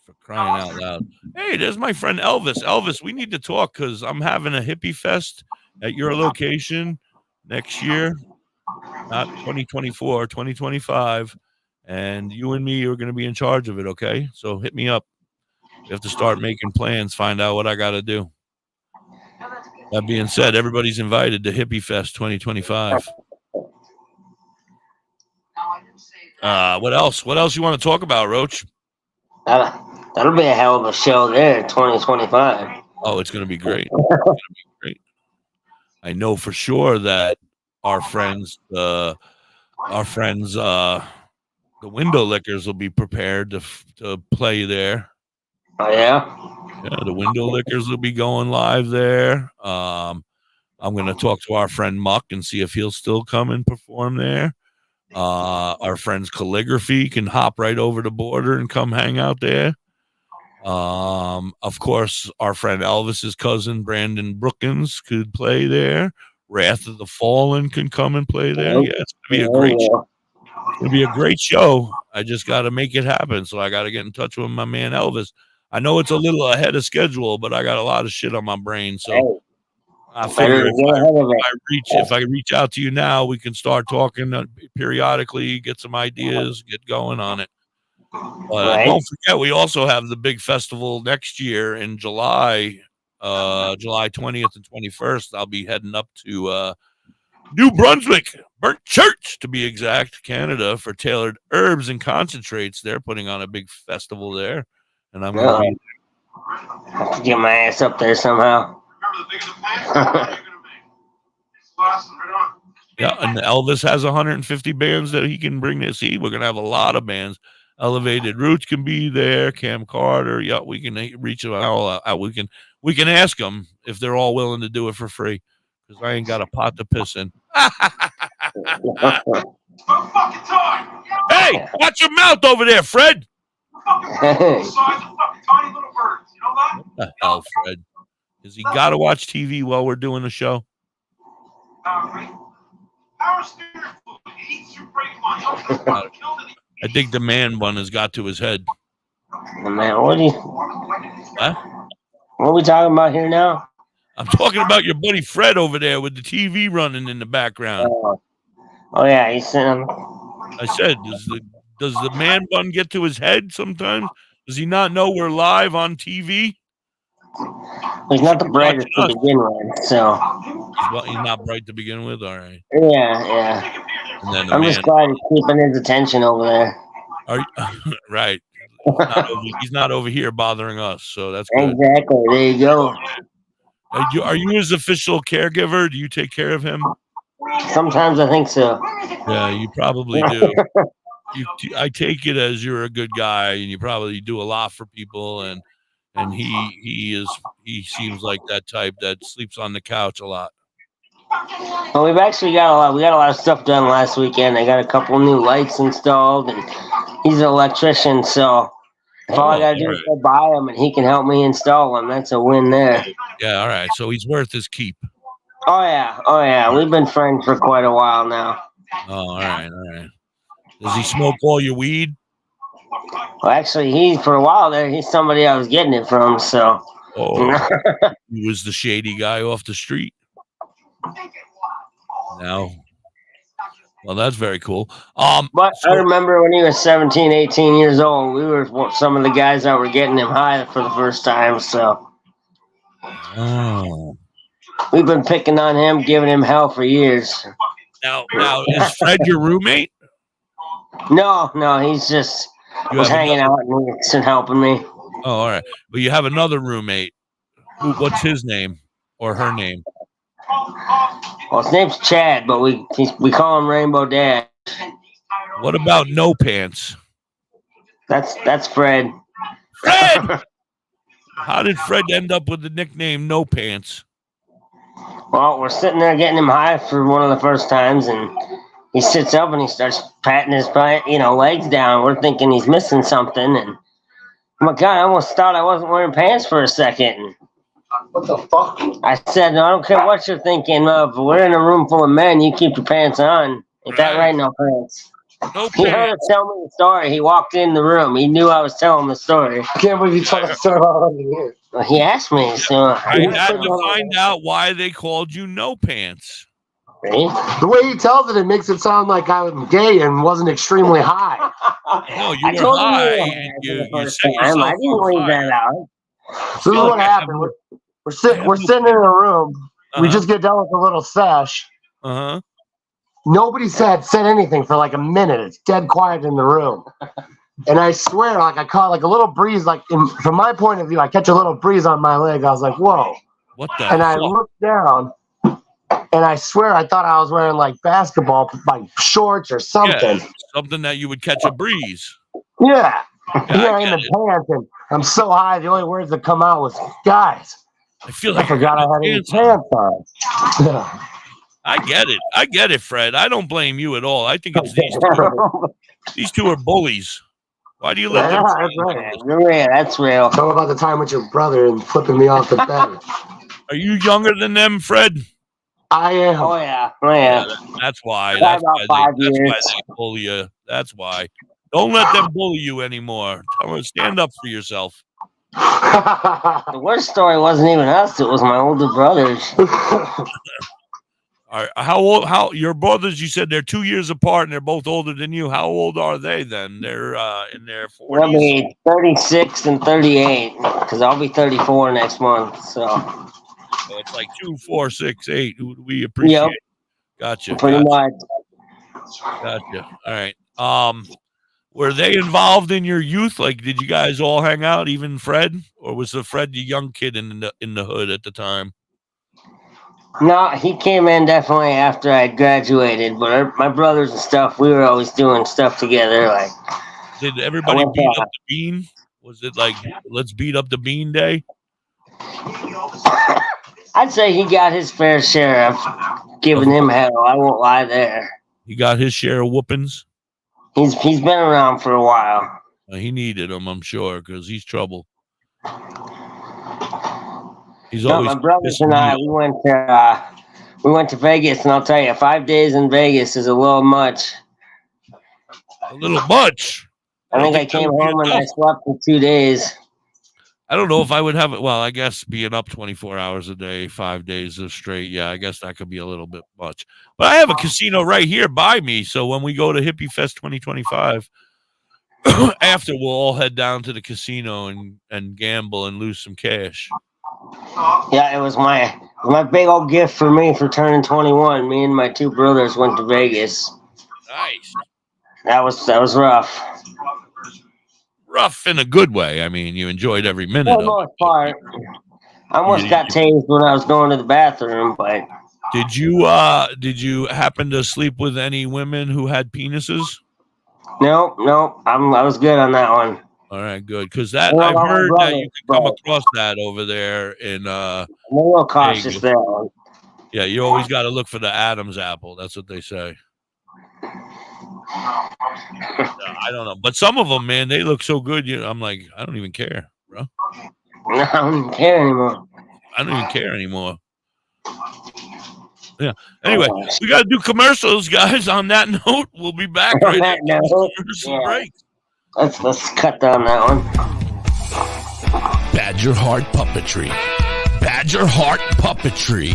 For crying out loud. Hey, there's my friend Elvis. Elvis, we need to talk because I'm having a hippie fest at your location next year. Not 2024, 2025. And you and me are going to be in charge of it, okay? So hit me up. You have to start making plans, find out what I got to do. That being said, everybody's invited to Hippie Fest 2025. What else? What else you want to talk about, Roach? That'll be a hell of a show there, 2025. Oh, it's going to be great. It's going to be great. I know for sure that our friends, the window lickers will be prepared to play there. Oh yeah. Yeah, the window lickers will be going live there. I'm going to talk to our friend Muck and see if he'll still come and perform there. Our friends Calligraphy can hop right over the border and come hang out there. Of course, our friend Elvis's cousin Brandon Brookins could play there. Wrath of the Fallen can come and play there. Yeah, it's gonna be a great show. It's gonna be a great show. I just got to make it happen, so I got to get in touch with my man Elvis. I know it's a little ahead of schedule, but I got a lot of shit on my brain, so I figure if I reach out to you now, we can start talking periodically, get some ideas, get going on it. Don't forget, we also have the big festival next year in July, July 20th and 21st. I'll be heading up to New Brunswick, Burnt Church to be exact, Canada, for Tailored Herbs and Concentrates. They're putting on a big festival there, and I'm going to have to get my ass up there somehow. Yeah, and Elvis has 150 bands that he can bring to see. We're going to have a lot of bands. Elevated Roots can be there. Cam Carter. Yeah, we can reach them out. We can ask them if they're all willing to do it for free, because I ain't got a pot to piss in. Hey, watch your mouth over there, Fred. What the hell, Fred? Has he got to watch TV while we're doing the show? I think the man one has got to his head. Man, what are we talking about here now? I'm talking about your buddy Fred over there with the TV running in the background. Oh yeah, he's saying. I said, does the man bun get to his head sometimes? Does he not know we're live on TV? He's not the brightest to begin with, so. He's not bright to begin with? All right. Yeah. And then I'm just glad he's keeping his attention over there. Right. He's not over here bothering us, so that's good. Exactly. There you go. Are you his official caregiver? Do you take care of him? Sometimes I think so. Yeah, you probably do. I take it as you're a good guy, and you probably do a lot for people, and he seems like that type that sleeps on the couch a lot. Well, we got a lot of stuff done last weekend. I got a couple new lights installed, and he's an electrician, so if all I gotta do is go buy them and he can help me install them, that's a win there. Yeah, all right. So he's worth his keep. Oh yeah. We've been friends for quite a while now. Oh, all right. Does he smoke all your weed? Well, actually, for a while there, he's somebody I was getting it from, so. Oh, he was the shady guy off the street. Now, well, that's very cool. But I remember when he was 17, 18 years old, we were some of the guys that were getting him high for the first time, so. Oh. We've been picking on him, giving him hell for years. Now, is Fred your roommate? No, he's just hanging out and helping me. Oh, all right. But you have another roommate. What's his name or her name? Well, his name's Chad, but we call him Rainbow Dad. What about No Pants? That's Fred. Fred! How did Fred end up with the nickname No Pants? Well, we're sitting there getting him high for one of the first times, and he sits up and he starts patting his legs down. We're thinking he's missing something, and oh my God, I almost thought I wasn't wearing pants for a second. What the fuck? I said, no, I don't care what you're thinking of. We're in a room full of men. You keep your pants on. Ain't that right? No pants. He heard us tell me the story. He walked in the room. He knew I was telling the story. I can't believe you told the story about here. Well, he asked me, so I had to find out why they called you No Pants. The way he tells it, it makes it sound like I'm gay and wasn't extremely high. No, you were high. You set yourself I didn't leave that out. This is what happened. We're sitting in a room. We just get done with a little sesh. Uh-huh. Nobody said anything for like a minute. It's dead quiet in the room. And I swear, like I caught like a little breeze, like from my point of view, I catch a little breeze on my leg. I was like, whoa. What the And fuck? I looked down, and I swear I thought I was wearing like basketball like shorts or something. Yeah, something that you would catch a breeze. Yeah. Yeah, in the pants, and I'm so high, the only words that come out was, guys, I feel like I forgot I had any pants on. I get it, Fred. I don't blame you at all. I think it's these two. These two are bullies. Why do you let them? That's right. Yeah, that's real. Tell about the time with your brother and flipping me off the bed. Are you younger than them, Fred? I am. Oh, yeah. Oh, yeah. That's why. That's That's why why they bully you. That's why. Don't let them bully you anymore. Tell them to stand up for yourself. The worst story wasn't even us. It was my older brothers. All right, how old? How your brothers? You said they're 2 years apart and they're both older than you. How old are they then? They're in their 40s. They'll be 36 and 38 because I'll be 34 next month. So it's like 2, 4, 6, 8. Who do we appreciate? Yep. Gotcha. Pretty much. Gotcha. All right. Were they involved in your youth? Like, did you guys all hang out, even Fred, or was the Fred the young kid in the hood at the time? No, he came in definitely after I graduated, but my brothers and stuff, we were always doing stuff together. Like, did everybody beat up the bean? Was it like, let's beat up the bean day? I'd say he got his fair share of giving him hell. I won't lie there. He got his share of whoopings? He's been around for a while. He needed them, I'm sure, because he's trouble. He's No, always my brothers and I, we went to Vegas, and I'll tell you, 5 days in Vegas is a little much. A little much? I think I came home and I slept for 2 days. I don't know if I would have it. Well, I guess being up 24 hours a day, 5 days straight. Yeah, I guess that could be a little bit much. But I have a casino right here by me. So when we go to Hippie Fest 2025, after we'll all head down to the casino and gamble and lose some cash. Yeah, it was my big old gift for me for turning 21. Me and my two brothers went to Vegas. Nice. That was rough. Rough in a good way. I mean, you enjoyed every minute For the most part. I almost got tased when I was going to the bathroom, but did you happen to sleep with any women who had penises? No, I was good on that one. All right, good. Because I've heard that you can come across that over there in I'm a little cautious Vegas. there. Yeah, you always got to look for the Adam's apple. That's what they say. I don't know, but some of them, man, they look so good. I'm like, I don't even care, bro. No, I don't even care anymore. I don't even care anymore. Yeah. Anyway, we got to do commercials, guys. On that note, we'll be back right after the commercial break. Let's cut down that one. Badger Heart Puppetry. Badger Heart Puppetry.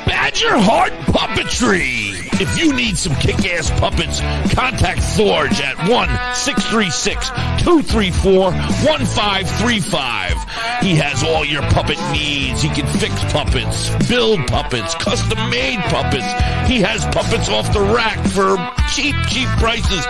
Badger Heart Puppetry. If you need some kick-ass puppets, contact Thorge at 1-636-234-1535. He has all your puppet needs. He can fix puppets, build puppets, custom-made puppets. He has puppets off the rack for cheap prices.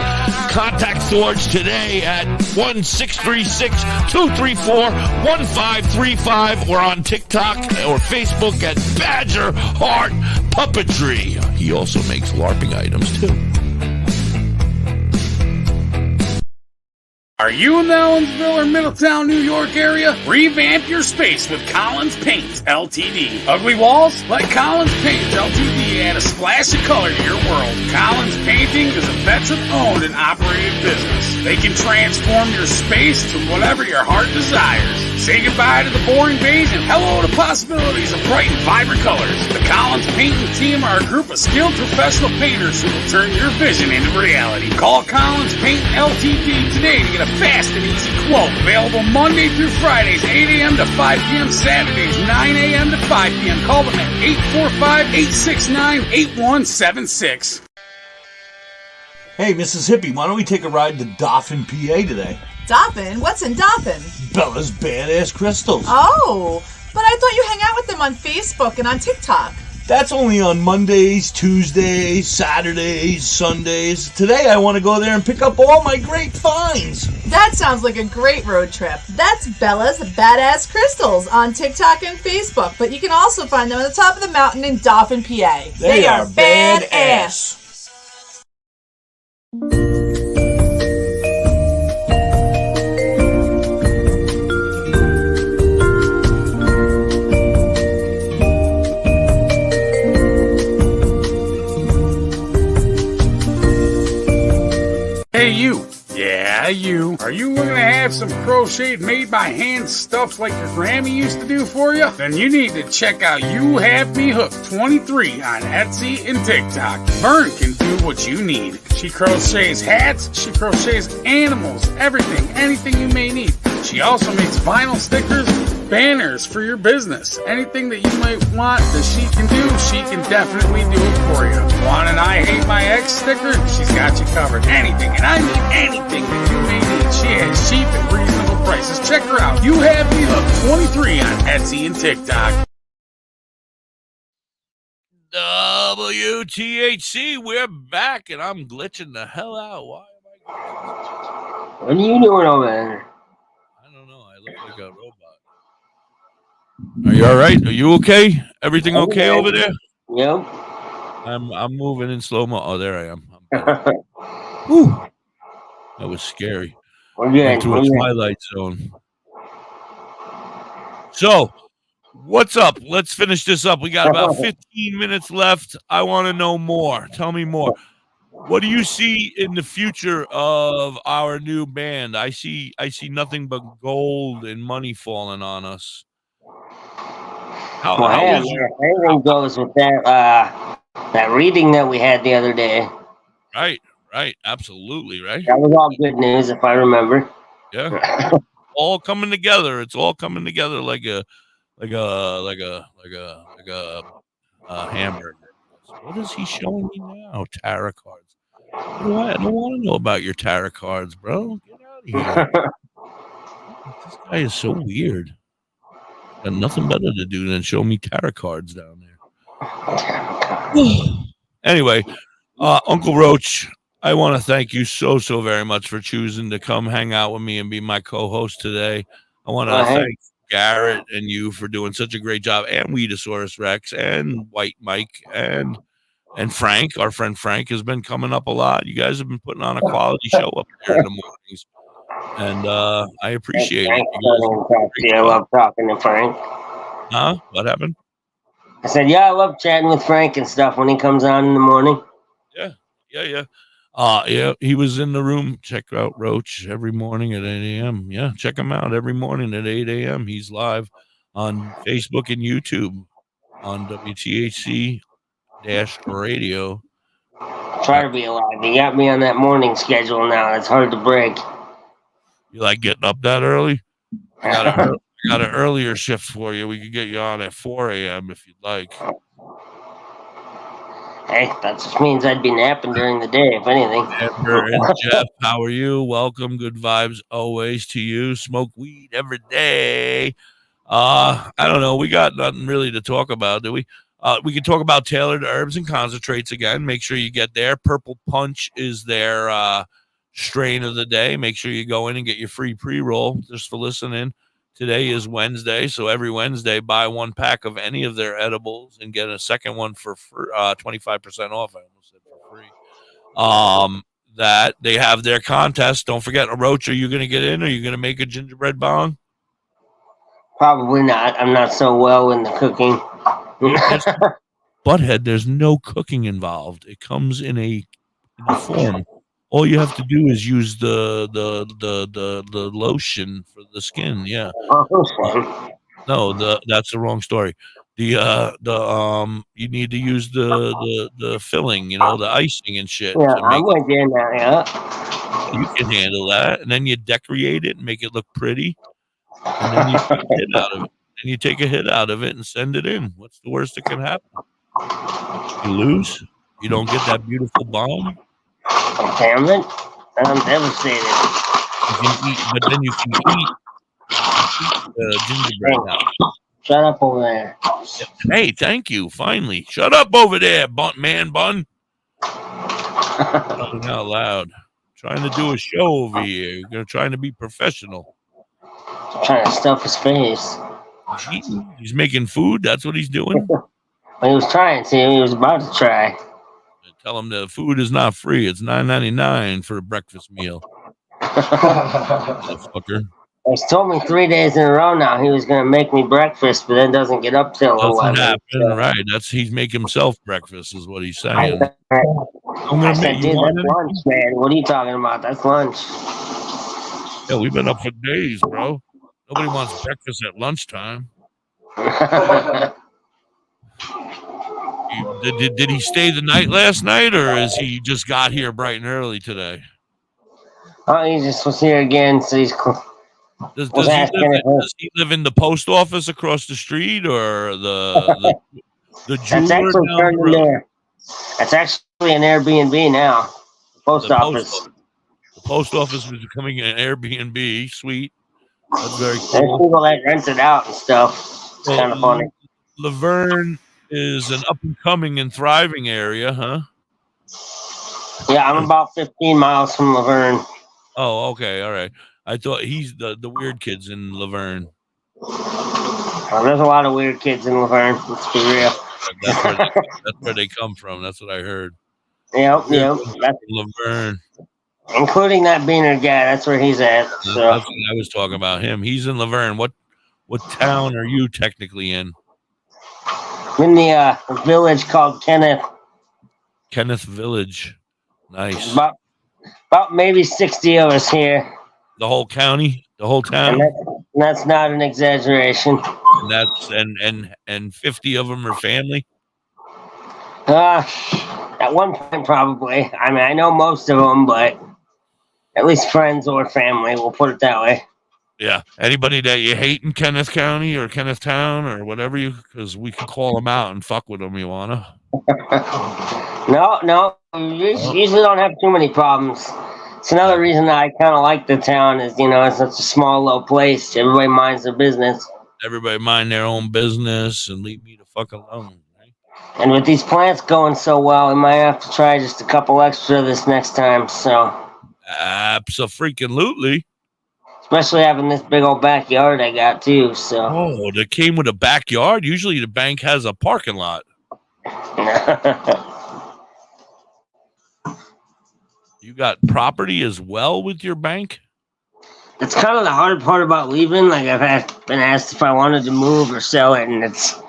Contact Thorge today at 1-636-234-1535 or on TikTok or Facebook at Badger Heart Puppetry. He also makes LARPing items too. Are you in the Ellensville or Middletown, New York area? Revamp your space with Collins Paints LTD. Ugly walls? Let Collins Paints LTD add a splash of color to your world. Collins Painting is a veteran-owned and operated business. They can transform your space to whatever your heart desires. Say goodbye to the boring beige and hello to possibilities of bright and vibrant colors. The Collins Painting team are a group of skilled professional painters who will turn your vision into reality. Call Collins Paint LTD today to get a fast and easy quote. Available Monday through Fridays, 8 a.m. to 5 p.m. Saturdays, 9 a.m. to 5 p.m. Call them at 845-869-8176. Hey, Mrs. Hippie, why don't we take a ride to Dauphin, PA today? Dauphin? What's in Dauphin? Bella's Badass Crystals. Oh, but I thought you hang out with them on Facebook and on TikTok. That's only on Mondays, Tuesdays, Saturdays, Sundays. Today I want to go there and pick up all my great finds. That sounds like a great road trip. That's Bella's Badass Crystals on TikTok and Facebook, but you can also find them on the top of the mountain in Dauphin, PA. They are badass. Hey, you. Yeah, you. Are you looking to have some crocheted made by hand stuff like your Grammy used to do for you? Then you need to check out You Have Me Hooked 23 on Etsy and TikTok. Vern can do what you need. She crochets hats, she crochets animals, everything, anything you may need. She also makes vinyl stickers, banners for your business. Anything that you might want that she can do, she can definitely do it for you. Want an I Hate My Ex sticker? She's got you covered. Anything, and I mean anything that you may need. She has cheap and reasonable prices. Check her out. You Have Me Hooked 23 on Etsy and TikTok. WTHC, we're back, and I'm glitching the hell out. Why am I glitching? What are you doing over there? I don't know. I look like a robot. Are you all right? Are you okay? Everything okay over there? Yep. I'm moving in slow mo. Oh, there I am. Whew. That was scary. Went to a twilight zone. So, what's up? Let's finish this up. We got about 15 minutes left. I want to know more. Tell me more. What do you see in the future of our new band? I see nothing but gold and money falling on us. Everything goes with that reading that we had the other day. Right, absolutely, right. That was all good news, if I remember. Yeah, all coming together. It's all coming together like a hamburger. What is he showing me now? Tarot cards. I don't want to know about your tarot cards, bro. Get out of here. This guy is so weird. Got nothing better to do than show me tarot cards down there. Anyway, Uncle Roach, I want to thank you so very much for choosing to come hang out with me and be my co-host today. I want to thank Garrett and you for doing such a great job, and Weedosaurus Rex and White Mike and Frank. Our friend Frank has been coming up a lot. You guys have been putting on a quality show up there in the mornings, and I appreciate it. I love talking to Frank. Huh? What happened? I said, yeah, I love chatting with Frank and stuff when he comes on in the morning. Yeah. He was in the room. Check out Roach every morning at 8 a.m. Yeah, check him out every morning at 8 a.m. He's live on Facebook and YouTube on WTHC-radio. Try to be alive. You got me on that morning schedule now. It's hard to break. You like getting up that early? I got an earlier shift for you. We could get you on at 4 a.m. if you'd like. Hey, that just means I'd be napping during the day, if anything. Amber and Jeff, how are you? Welcome. Good vibes always to you. Smoke weed every day. I don't know. We got nothing really to talk about, do we? We can talk about tailored herbs and concentrates again. Make sure you get there. Purple Punch is their strain of the day. Make sure you go in and get your free pre-roll just for listening. Today is Wednesday, so every Wednesday, buy one pack of any of their edibles and get a second one for 25% off. I almost said for free. That they have their contest. Don't forget, Roach, are you going to get in? Are you going to make a gingerbread bong? Probably not. I'm not so well in the cooking. Butthead, there's no cooking involved. It comes in a form. All you have to do is use the lotion for the skin. Yeah. No, that's the wrong story. You need to use the filling, the icing and shit. Yeah, I'm with you now. Yeah. You can handle that, and then you decorate it and make it look pretty, and then you take a hit out of it. And you take a hit out of it and send it in. What's the worst that can happen? You lose. You don't get that beautiful bomb. Damn it. I'm devastated. You can eat, but then you can eat the gingerbread now. Shut up over there. Hey, thank you. Finally. Shut up over there, man bun. Talking out loud. Trying to do a show over here. You're trying to be professional. Trying to stuff his face. He's making food. That's what he's doing. He was trying to. He was about to try. Tell him the food is not free. It's $9.99 for a breakfast meal. Motherfucker. He's told me 3 days in a row now he was going to make me breakfast, but then doesn't get up till 11. Right. He's making himself breakfast, is what he's saying. I said, dude, that's lunch, man. What are you talking about? That's lunch. Yeah, we've been up for days, bro. Nobody wants breakfast at lunchtime. Did he stay the night last night, or is he just got here bright and early today? Oh, he just was here again, so he's Does he live in the post office across the street, or the That's actually turned in there. That's actually an Airbnb now. The post office. The post office is becoming an Airbnb. Sweet. That's very cool. There's people that rent it out and stuff. It's kind of funny. Laverne is an up-and-coming and thriving area, huh? Yeah, I'm about 15 miles from Laverne. Oh, okay, all right. I thought he's the weird kids in Laverne. Well, there's a lot of weird kids in Laverne. Let's be real. That's where they come from. That's what I heard. Yep. That's Laverne. Including that Beaner guy. That's where he's at. So. That's what I was talking about him. He's in Laverne. What town are you technically in? In the village called Kenneth. Kenneth Village. Nice. About maybe 60 of us here. The whole county? The whole town? And that's not an exaggeration. And that's and 50 of them are family? At one point probably. I mean, I know most of them, but at least friends or family, we'll put it that way. Yeah. Anybody that you hate in Kenneth County or Kenneth Town or whatever because we can call them out and fuck with them, you wanna? No. We usually don't have too many problems. It's another reason that I kind of like the town is, it's such a small, low place. Everybody minds their business. Everybody mind their own business and leave me the fuck alone. Right? And with these plants going so well, we might have to try just a couple extra this next time. So, abso-freaking-lutely. Especially having this big old backyard I got too. So. Oh, they came with a backyard. Usually the bank has a parking lot. You got property as well with your bank? It's kind of the hard part about leaving. Like I've been asked if I wanted to move or sell it, and it's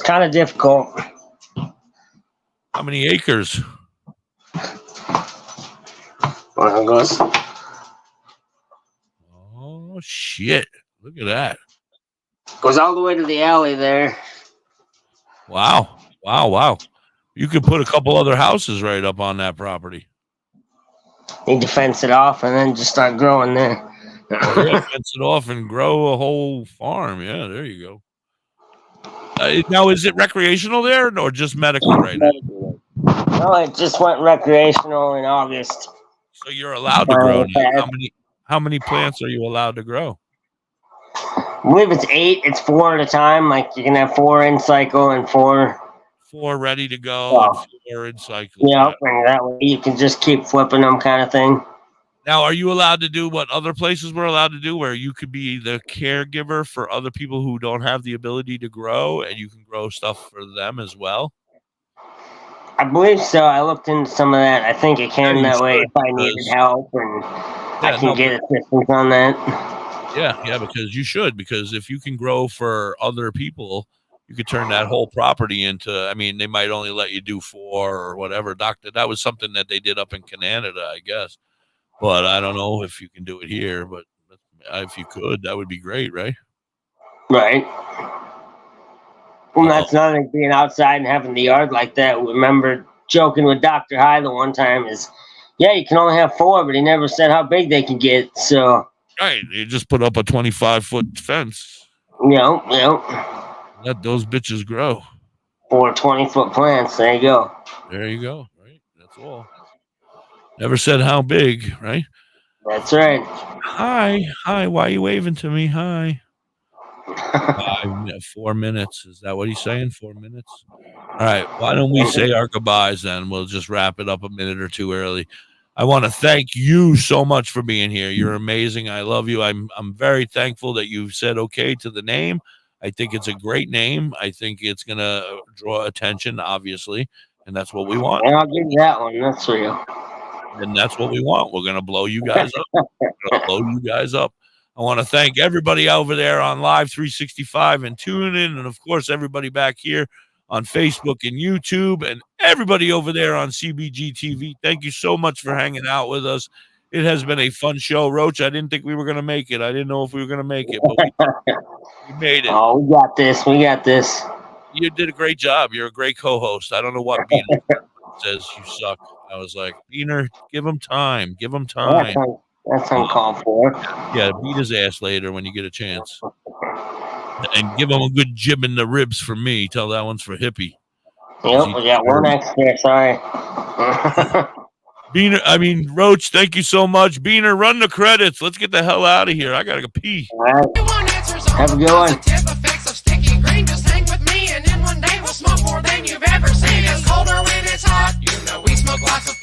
kind of difficult. How many acres? Well, it goes. Oh shit! Look at that. Goes all the way to the alley there. Wow! You could put a couple other houses right up on that property. Need to fence it off and then just start growing there. Fence it off and grow a whole farm. Yeah, there you go. Now, is it recreational there or just medical right now? No, it just went recreational in August. So you're allowed to grow now. How many plants are you allowed to grow? I believe it's 8. It's 4 at a time. Like you can have 4 in cycle and 4 ready to go and 4 in cycle. Yeah, and that way you can just keep flipping them kind of thing. Now, are you allowed to do what other places were allowed to do where you could be the caregiver for other people who don't have the ability to grow and you can grow stuff for them as well? I believe so. I looked into some of that. I think it can that way if I needed help and I can get assistance on that. Yeah, because you should. Because if you can grow for other people, you could turn that whole property into, I mean, they might only let you do 4 or whatever. That was something that they did up in Canada, I guess. But I don't know if you can do it here. But if you could, that would be great, right? Right. Well, that's another thing, being outside and having the yard like that. Remember joking with Doktor High the one time is, yeah, you can only have 4, but he never said how big they could get. So. Right. You just put up a 25-foot fence. Yep. Let those bitches grow. 4 20-foot plants. There you go. There you go. Right. That's all. Never said how big, right? That's right. Hi. Why are you waving to me? Hi. 4 minutes. Is that what he's saying? 4 minutes? All right. Why don't we say our goodbyes then? We'll just wrap it up a minute or two early. I want to thank you so much for being here. You're amazing. I love you. I'm very thankful that you said okay to the name. I think it's a great name. I think it's going to draw attention, obviously, and that's what we want. And I'll give you that one. That's real. And that's what we want. We're going to blow you guys up. I want to thank everybody over there on Live 365 and TuneIn, and, of course, everybody back here on Facebook and YouTube, and everybody over there on CBG TV. Thank you so much for hanging out with us. It has been a fun show. Roach, I didn't think we were going to make it. I didn't know if we were going to make it, but we made it. Oh, we got this. We got this. You did a great job. You're a great co-host. I don't know what Beaner says you suck. I was like, Beaner, give him time. Give him time. That's uncalled for. Yeah, beat his ass later when you get a chance. And give him a good jib in the ribs for me. Tell that one's for Hippie. Yep, we got one extra. Sorry. Roach, thank you so much. Beaner, run the credits. Let's get the hell out of here. I gotta go pee. All right. Have a good one. Just hang with me, and in one day we'll smoke more than you've ever seen. It's colder when it's hot. You know we smoke lots of